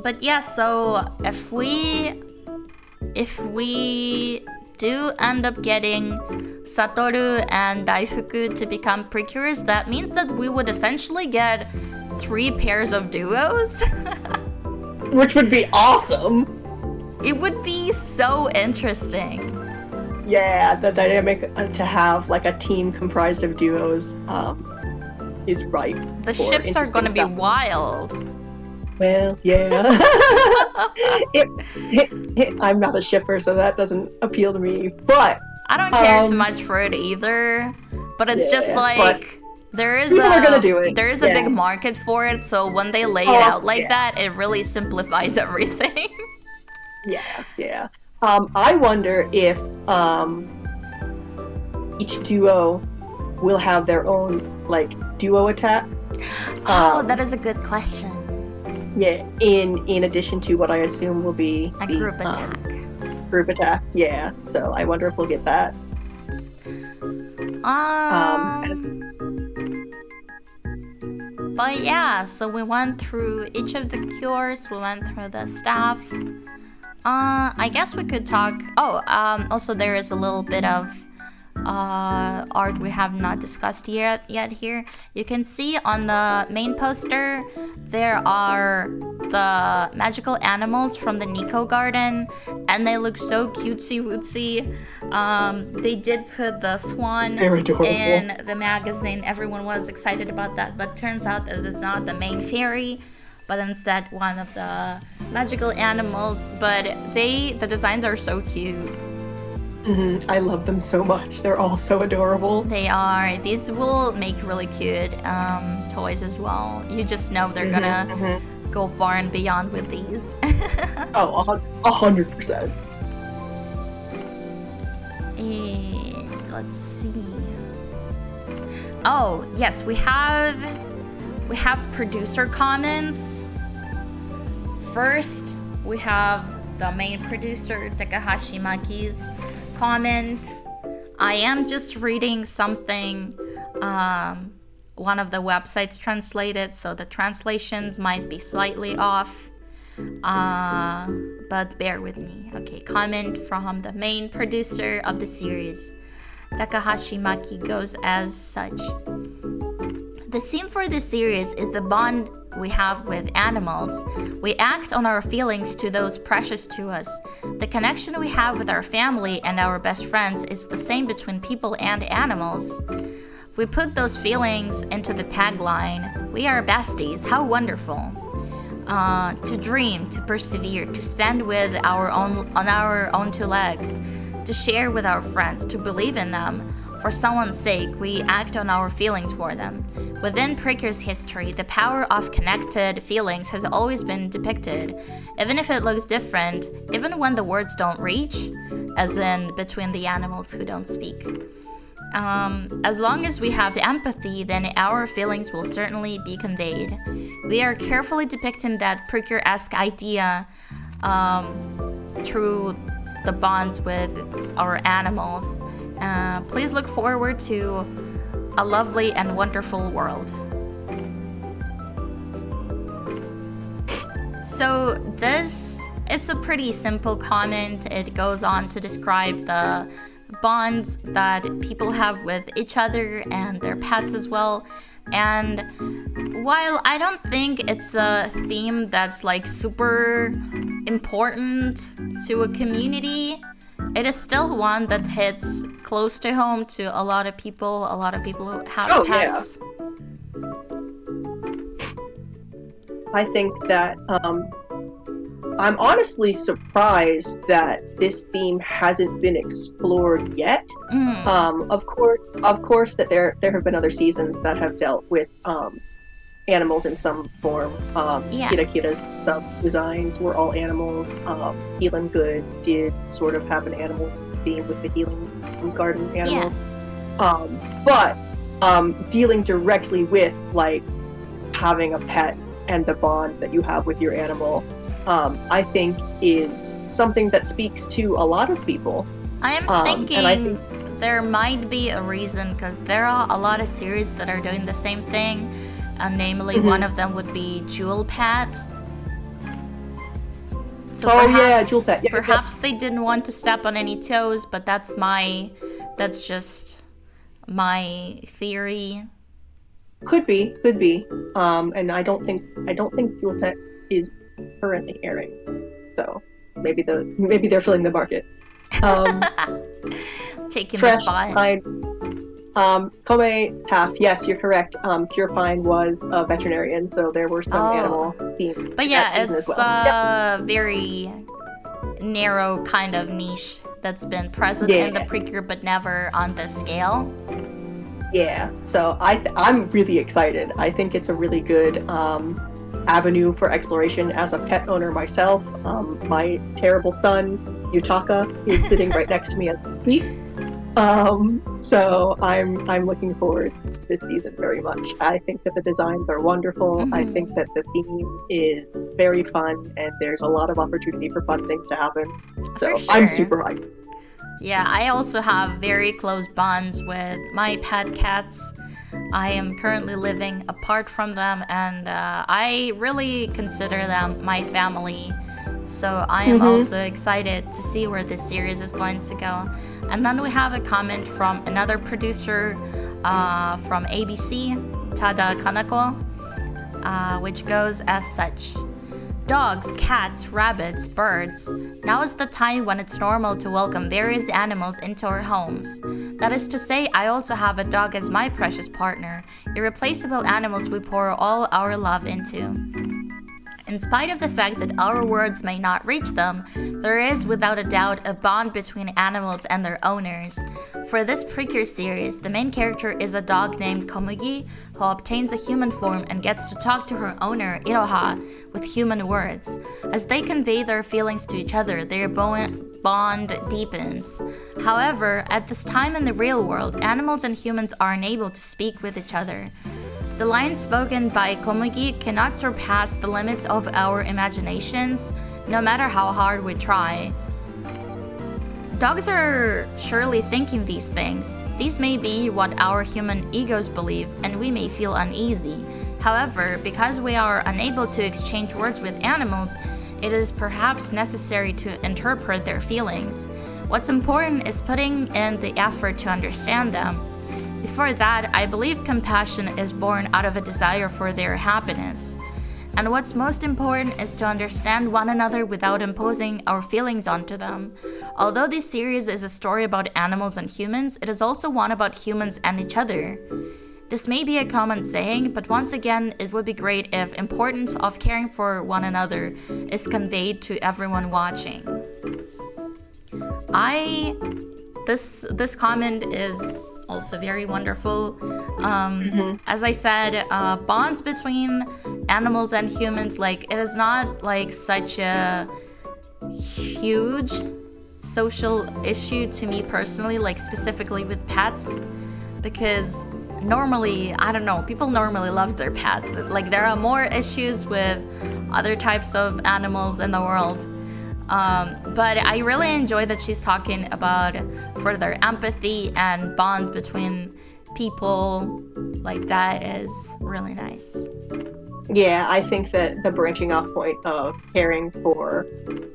But yeah, so if we do end up getting Satoru and Daifuku to become Precures, that means that we would essentially get 3 pairs of duos. Which would be awesome. It would be so interesting. Yeah, the dynamic to have like a team comprised of duos is right. The ships are going to be wild. Well, yeah. I'm not a shipper, so that doesn't appeal to me. But I don't care too much for it either. But it's just like there is people are gonna do it. There is a big market for it, so when they lay it out like that, it really simplifies everything. Yeah. I wonder if each duo will have their own like duo attack. That is a good question. Yeah, in addition to what I assume will be a group attack. Group attack, yeah. So I wonder if we'll get that. But yeah, so we went through each of the cures. We went through the staff. I guess we could talk. Also there is a little bit of art we have not discussed yet here. You can see on the main poster there are the magical animals from the Nico garden, and they look so cutesy wootsy. They did put the swan in the magazine. Everyone was excited about that, but turns out that it's not the main fairy, but instead one of the magical animals. But the designs are so cute. I love them so much. They're all so adorable. They are. These will make really cute toys as well. You just know they're gonna go far and beyond with these. 100%. Let's see. Oh yes, we have producer comments. First, we have the main producer Takahashi Maki's comment. I am just reading something one of the websites translated, so the translations might be slightly off, but bear with me. Okay, comment from the main producer of the series. Takahashi Maki goes as such. The theme for this series is the bond we have with animals. We act on our feelings to those precious to us. The connection we have with our family and our best friends is the same between people and animals. We put those feelings into the tagline, "We are besties, how wonderful." To dream, to persevere, to stand with on our own 2 legs, to share with our friends, to believe in them. For someone's sake, we act on our feelings for them. Within Precure's history, the power of connected feelings has always been depicted, even if it looks different, even when the words don't reach, as in between the animals who don't speak. As long as we have empathy, then our feelings will certainly be conveyed. We are carefully depicting that Precure-esque idea through the bonds with our animals. Please look forward to a lovely and wonderful world. So it's a pretty simple comment. It goes on to describe the bonds that people have with each other and their pets as well. And while I don't think it's a theme that's like super important to a community, it is still one that hits close to home to a lot of people who have pets. Yeah. I think that I'm honestly surprised that this theme hasn't been explored yet. Of course that there have been other seasons that have dealt with animals in some form. Kira-Kira's sub-designs were all animals. Healing Good did sort of have an animal theme with the healing garden animals. But dealing directly with like having a pet and the bond that you have with your animal, I think is something that speaks to a lot of people. I am thinking there might be a reason, because there are a lot of series that are doing the same thing. Namely, one of them would be Jewel Pet. So Jewel Pet. Yeah, perhaps they didn't want to step on any toes, but that's just my theory. Could be. And I don't think Jewel Pet is currently airing. So maybe they're filling the market. Taking the spot. Kome Taff, yes, you're correct. Pure Pine was a veterinarian, so there were some animal themes. But yeah, it's a very narrow kind of niche that's been present in the Precure, but never on this scale. Yeah, so I'm really excited. I think it's a really good avenue for exploration. As a pet owner myself, my terrible son Yutaka is sitting right next to me as we speak. So I'm looking forward to this season very much. I think that the designs are wonderful. I think that the theme is very fun, and there's a lot of opportunity for fun things to happen. So I'm super hyped. Yeah, I also have very close bonds with my pet cats. I am currently living apart from them, and I really consider them my family. So I am also excited to see where this series is going to go. And then we have a comment from another producer from ABC, Tada Kanako, which goes as such. Dogs, cats, rabbits, birds. Now is the time when it's normal to welcome various animals into our homes. That is to say, I also have a dog as my precious partner, irreplaceable animals we pour all our love into. In spite of the fact that our words may not reach them, there is without a doubt a bond between animals and their owners. For this Precure series, the main character is a dog named Komugi, who obtains a human form and gets to talk to her owner, Iroha, with human words. As they convey their feelings to each other, their bond deepens. However, at this time in the real world, animals and humans are unable to speak with each other. The lines spoken by Komugi cannot surpass the limits of our imaginations, no matter how hard we try. Dogs are surely thinking these things. These may be what our human egos believe, and we may feel uneasy. However, because we are unable to exchange words with animals, it is perhaps necessary to interpret their feelings. What's important is putting in the effort to understand them. Before that, I believe compassion is born out of a desire for their happiness. And what's most important is to understand one another without imposing our feelings onto them. Although this series is a story about animals and humans, it is also one about humans and each other. This may be a common saying, but once again, it would be great if importance of caring for one another is conveyed to everyone watching. This comment is also very wonderful. As I said, bonds between animals and humans, like, it is not like such a huge social issue to me personally, like specifically with pets, because normally, I don't know, people normally love their pets. Like, there are more issues with other types of animals in the world. But I really enjoy that she's talking about further empathy and bonds between people. Like, that is really nice. Yeah, I think that the branching off point of caring for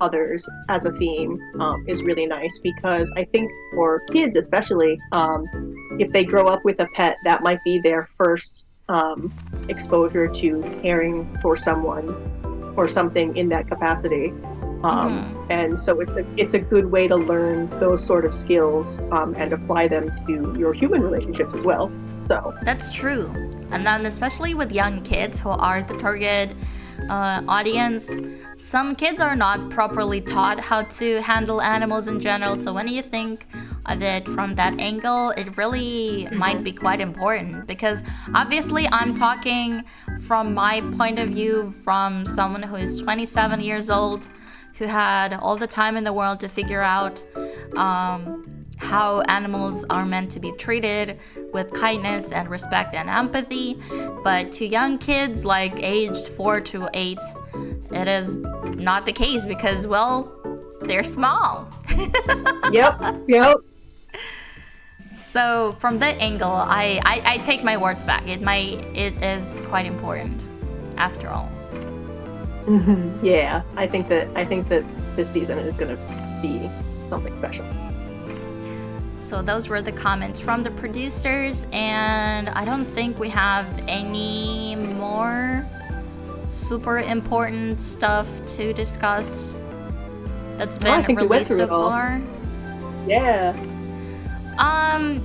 others as a theme is really nice, because I think for kids especially, if they grow up with a pet, that might be their first exposure to caring for someone or something in that capacity. And so it's a good way to learn those sort of skills and apply them to your human relationships as well. So that's true. And then especially with young kids who are the target audience, some kids are not properly taught how to handle animals in general. So when you think of it from that angle, it really might be quite important, because obviously I'm talking from my point of view, from someone who is 27 years old, who had all the time in the world to figure out how animals are meant to be treated with kindness and respect and empathy. But to young kids, like aged 4 to 8, it is not the case, because, well, they're small. Yep. So from that angle, I take my words back. It is quite important, after all. Yeah, I think that this season is going to be something special. So those were the comments from the producers, and I don't think we have any more super important stuff to discuss that's been released so far. Yeah.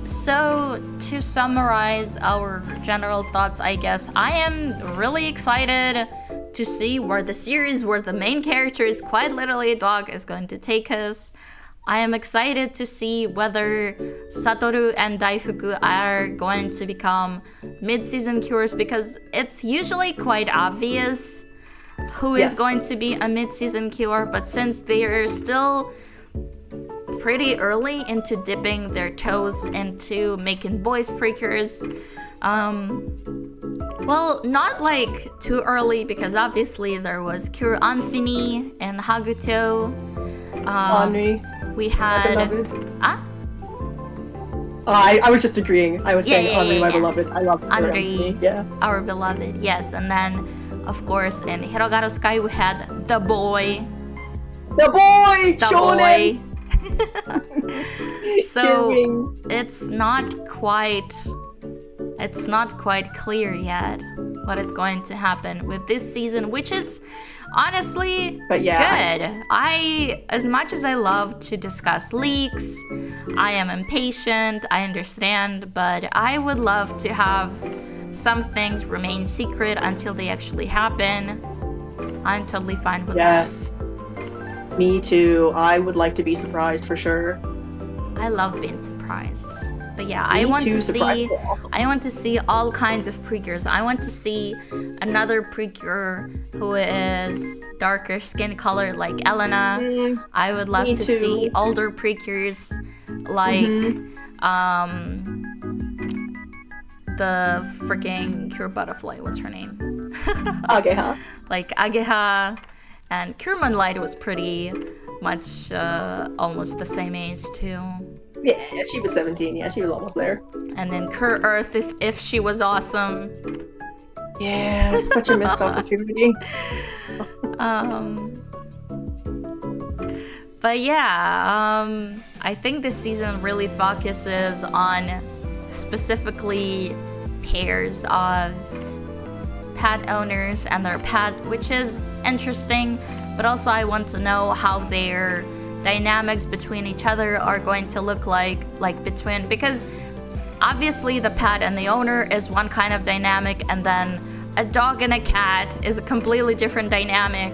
So to summarize our general thoughts, I guess, I am really excited to see where the main character is quite literally a dog, is going to take us. I am excited to see whether Satoru and Daifuku are going to become mid-season cures, because it's usually quite obvious who is going to be a mid-season cure, but since they are still pretty early into dipping their toes into making boys precures, well, not like too early, because obviously there was Cure Anfini and Haguto. Henri. We had... I was just agreeing. I was saying Henri, my beloved. I love Henri, our beloved, yes. And then, of course, in Hirogaru Sky, we had the boy. The boy! The Shonen! boy! So, it's not quite clear yet what is going to happen with this season, which is honestly good. As much as I love to discuss leaks, I am impatient, I understand, but I would love to have some things remain secret until they actually happen. I'm totally fine with that. Yes. Me too. I would like to be surprised for sure. I love being surprised. But yeah, I want to see all kinds of precures. I want to see another precure who is darker skin color like Elena. I would love to see older precures like the freaking Cure Butterfly. What's her name? Ageha. Like Ageha. And Cure Moonlight was pretty much almost the same age too. Yeah, she was 17. Yeah, she was almost there. And then Cure Earth, if she was awesome. Yeah, such a missed opportunity. But yeah, I think this season really focuses on specifically pairs of pet owners and their pet, which is interesting. But also I want to know how their dynamics between each other are going to look like between, because obviously the pet and the owner is one kind of dynamic, and then a dog and a cat is a completely different dynamic,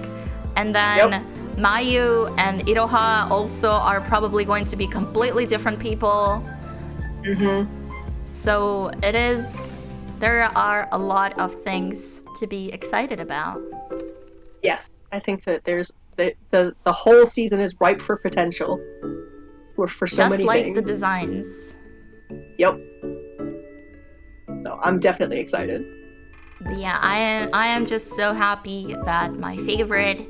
and then Mayu and Iroha also are probably going to be completely different people. So there are a lot of things to be excited about. Yes, I think that there's the whole season is ripe for potential for so Just many like things. the designs. Yep. So I'm definitely excited. Yeah, I am just so happy that my favorite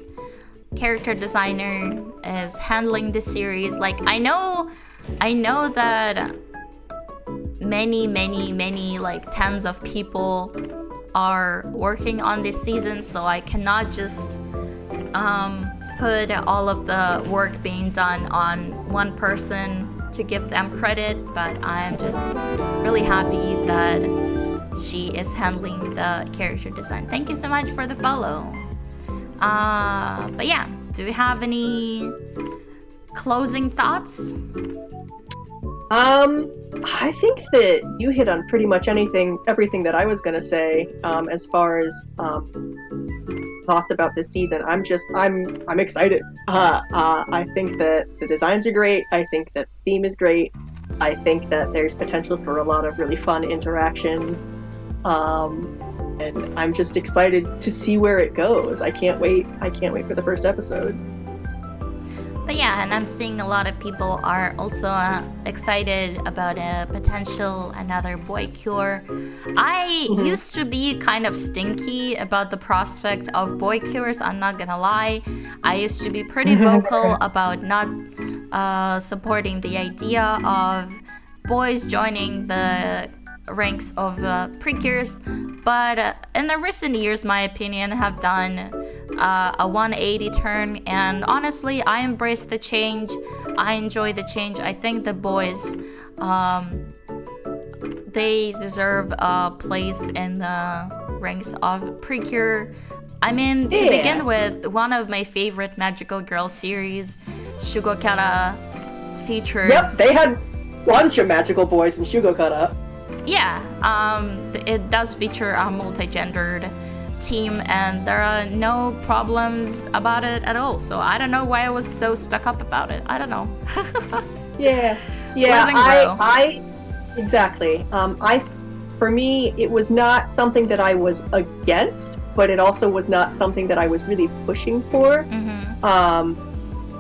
character designer is handling this series. Like I know that many like tens of people are working on this season, so I cannot just put all of the work being done on one person to give them credit, but I am just really happy that she is handling the character design. Thank you so much for the follow. But yeah, do we have any closing thoughts? I think that you hit on pretty much everything that I was gonna say. As far as thoughts about this season, I'm excited. I think that the designs are great. I think that the theme is great. I think that there's potential for a lot of really fun interactions. And I'm just excited to see where it goes. I can't wait for the first episode. But yeah, and I'm seeing a lot of people are also excited about a potential another boy cure. I used to be kind of stinky about the prospect of boy cures, I'm not gonna lie. I used to be pretty vocal about not supporting the idea of boys joining the ranks of precures, but in the recent years my opinion have done a 180 turn, and honestly I embrace the change. I enjoy the change. I think the boys they deserve a place in the ranks of precure. I mean, to begin with, one of my favorite magical girl series, Shugokara, features... Yep, they had a bunch of magical boys in Shugokara. Yeah, it does feature a multi-gendered team, and there are no problems about it at all. So I don't know why I was so stuck up about it. I don't know. Yeah, exactly. For me, it was not something that I was against, but it also was not something that I was really pushing for.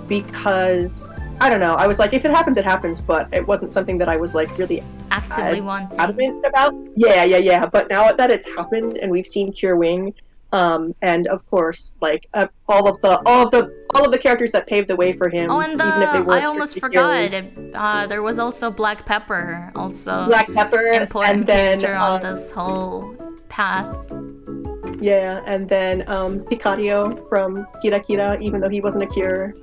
Because I don't know, I was like, if it happens, it happens, but it wasn't something that I was like really actively wanting adamant about. Yeah. But now that it's happened and we've seen Cure Wing, and of course, like all of the characters that paved the way for him. Oh, and even if they weren't I almost forgot. There was also Black Pepper, important and then, character on this whole path. Yeah, and then Picario from Kira Kira, even though he wasn't a cure.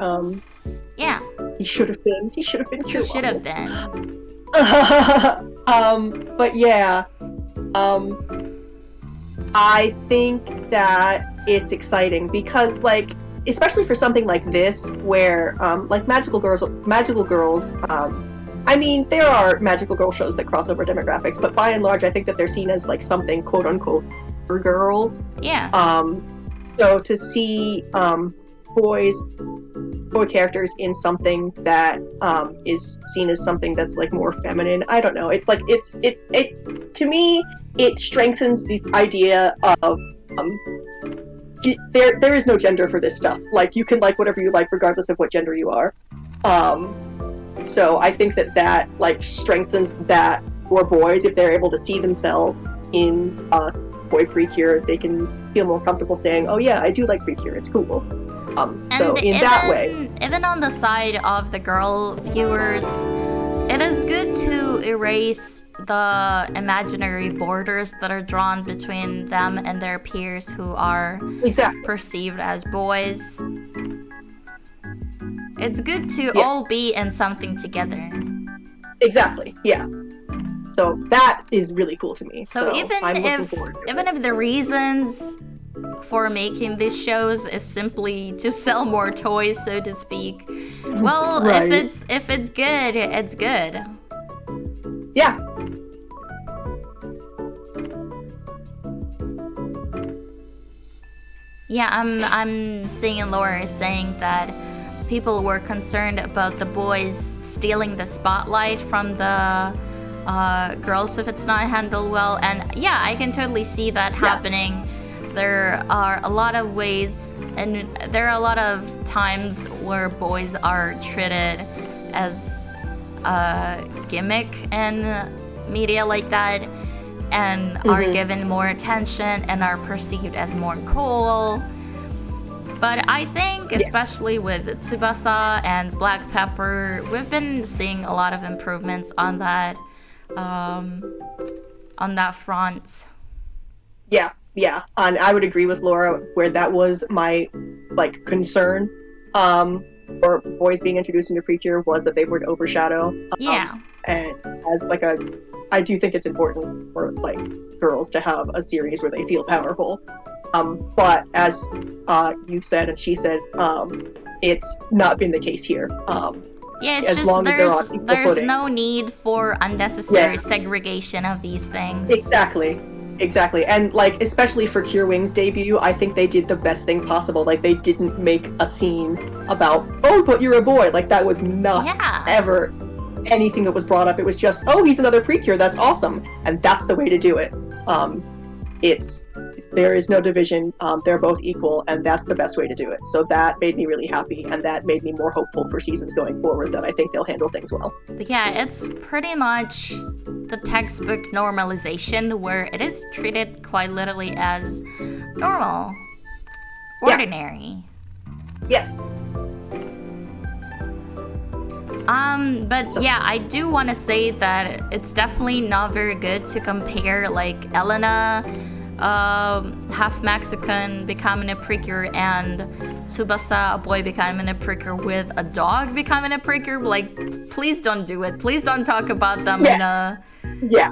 Yeah. He should have been. He should have been cure. He should have been. But yeah, I think that it's exciting because, like, especially for something like this, where like magical girls. I mean, there are magical girl shows that cross over demographics, but by and large, I think that they're seen as like something quote unquote for girls. Yeah. So to see boy characters in something that is seen as something that's like more feminine, I don't know. It's like it to me it strengthens the idea of there is no gender for this stuff. Like, you can like whatever you like regardless of what gender you are. So I think that like strengthens that for boys. If they're able to see themselves in boy Precure, they can feel more comfortable saying, oh yeah, I do like Precure, it's cool. So in that way, even on the side of the girl viewers, it is good to erase the imaginary borders that are drawn between them and their peers who are perceived as boys. It's good to all be in something together. Exactly, yeah. So that is really cool to me. So even if the reasons for making these shows is simply to sell more toys, so to speak, well, right. if it's good, it's good. Yeah. Yeah, I'm seeing Laura saying that people were concerned about the boys stealing the spotlight from the girls if it's not handled well. And yeah, I can totally see that happening. There are a lot of ways, and there are a lot of times where boys are treated as a gimmick in media like that, and are given more attention and are perceived as more cool. But I think, especially with Tsubasa and Black Pepper, we've been seeing a lot of improvements on that front. Yeah, and I would agree with Laura where that was my concern. For boys being introduced into Precure was that they would overshadow. And as I do think it's important for girls to have a series where they feel powerful. But as you said and she said, it's not been the case here. It's as just long as there's no need for unnecessary segregation of these things. Exactly. And especially for Cure Wing's debut, I think they did the best thing possible. They didn't make a scene about, oh, but you're a boy. That was not ever anything that was brought up. It was just, oh, he's another Precure, that's awesome. And that's the way to do it. There is no division, they're both equal, and that's the best way to do it. So that made me really happy, and that made me more hopeful for seasons going forward, that I think they'll handle things well. Yeah, it's pretty much the textbook normalization, where it is treated quite literally as normal, ordinary. Yes. But yeah, I do want to say that it's definitely not very good to compare Elena, half Mexican, becoming a Precure, and Tsubasa, a boy becoming a Precure, with a dog becoming a Precure. Please don't do it. Please don't talk about them in a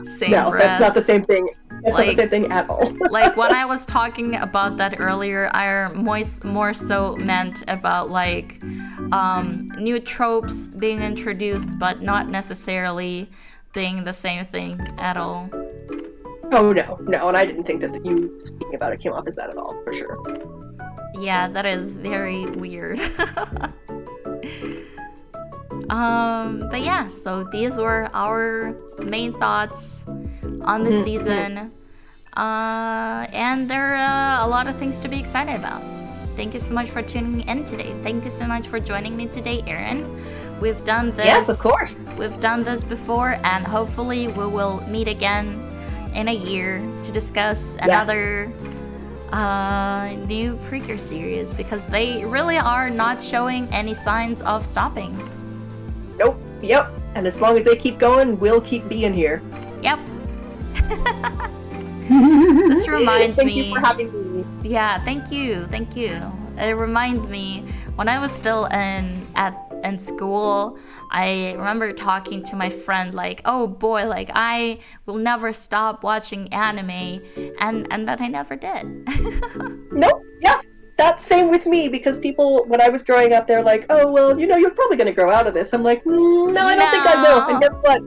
same breath. That's not the same thing. That's not the same thing at all. When I was talking about that earlier, I more so meant about new tropes being introduced, but not necessarily being the same thing at all. Oh no, and I didn't think that you speaking about it came off as that at all, for sure. Yeah, that is very weird. But yeah, so these were our main thoughts on the season. And there are a lot of things to be excited about. Thank you so much for tuning in today. Thank you so much for joining me today, Erin. We've done this. Yes, of course. We've done this before, and hopefully we will meet again in a year to discuss another new Precure series, because they really are not showing any signs of stopping. Nope. Yep. And as long as they keep going, we'll keep being here. Yep. This reminds me. Thank you for having me. Yeah, thank you. It reminds me, when I was still in school, I remember talking to my friend oh boy, I will never stop watching anime, and that I never did. Nope. Yeah. That's same with me, because people, when I was growing up, they're like, oh, well, you're probably going to grow out of this. I'm like, no, I don't think I will. And guess what?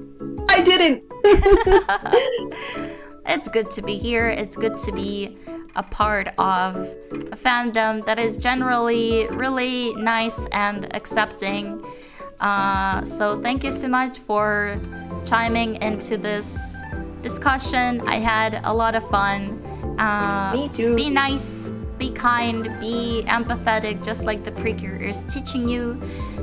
I didn't. It's good to be here. It's good to be a part of a fandom that is generally really nice and accepting. So thank you so much for chiming into this discussion. I had a lot of fun. Me too. Be nice, be kind, be empathetic, just like the Precure is teaching you.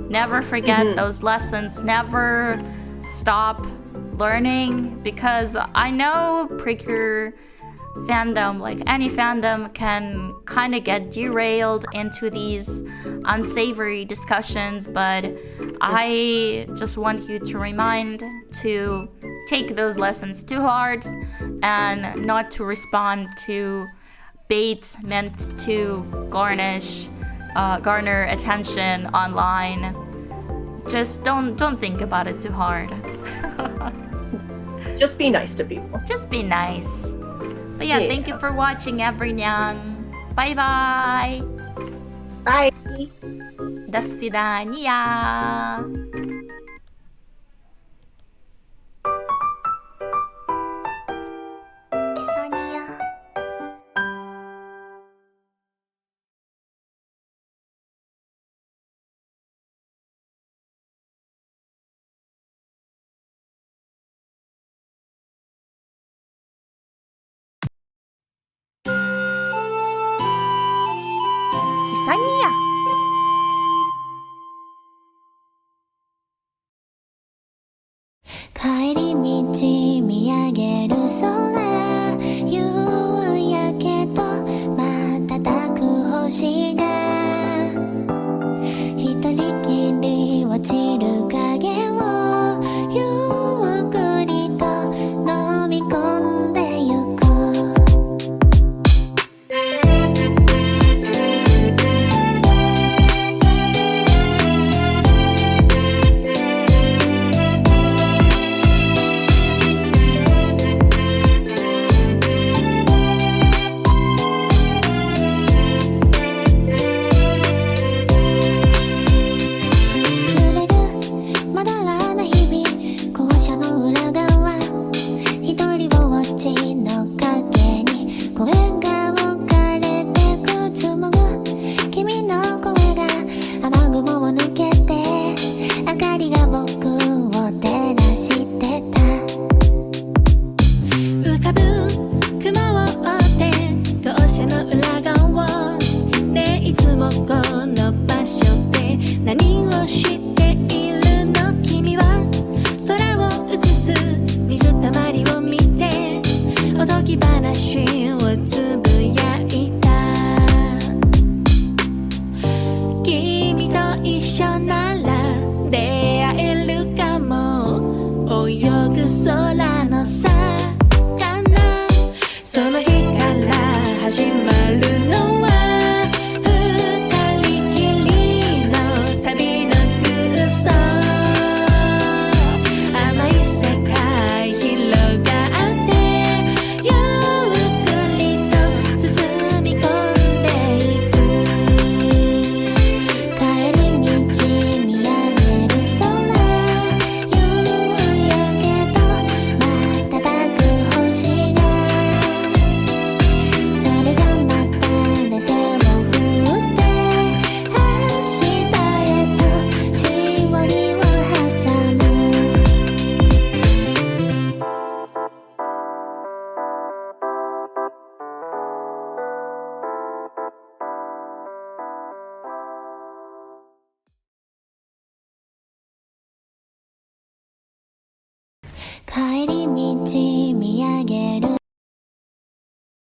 Never forget those lessons. Never stop learning, because I know Precure fandom, any fandom, can kind of get derailed into these unsavory discussions, but I just want you to remind to take those lessons to heart and not to respond to bait meant to garner attention online. Just don't think about it too hard. Just be nice to people. Just be nice. But yeah, thank you for watching, everyone. Bye-bye. Bye. Dasvidaniya. Kisa Niya.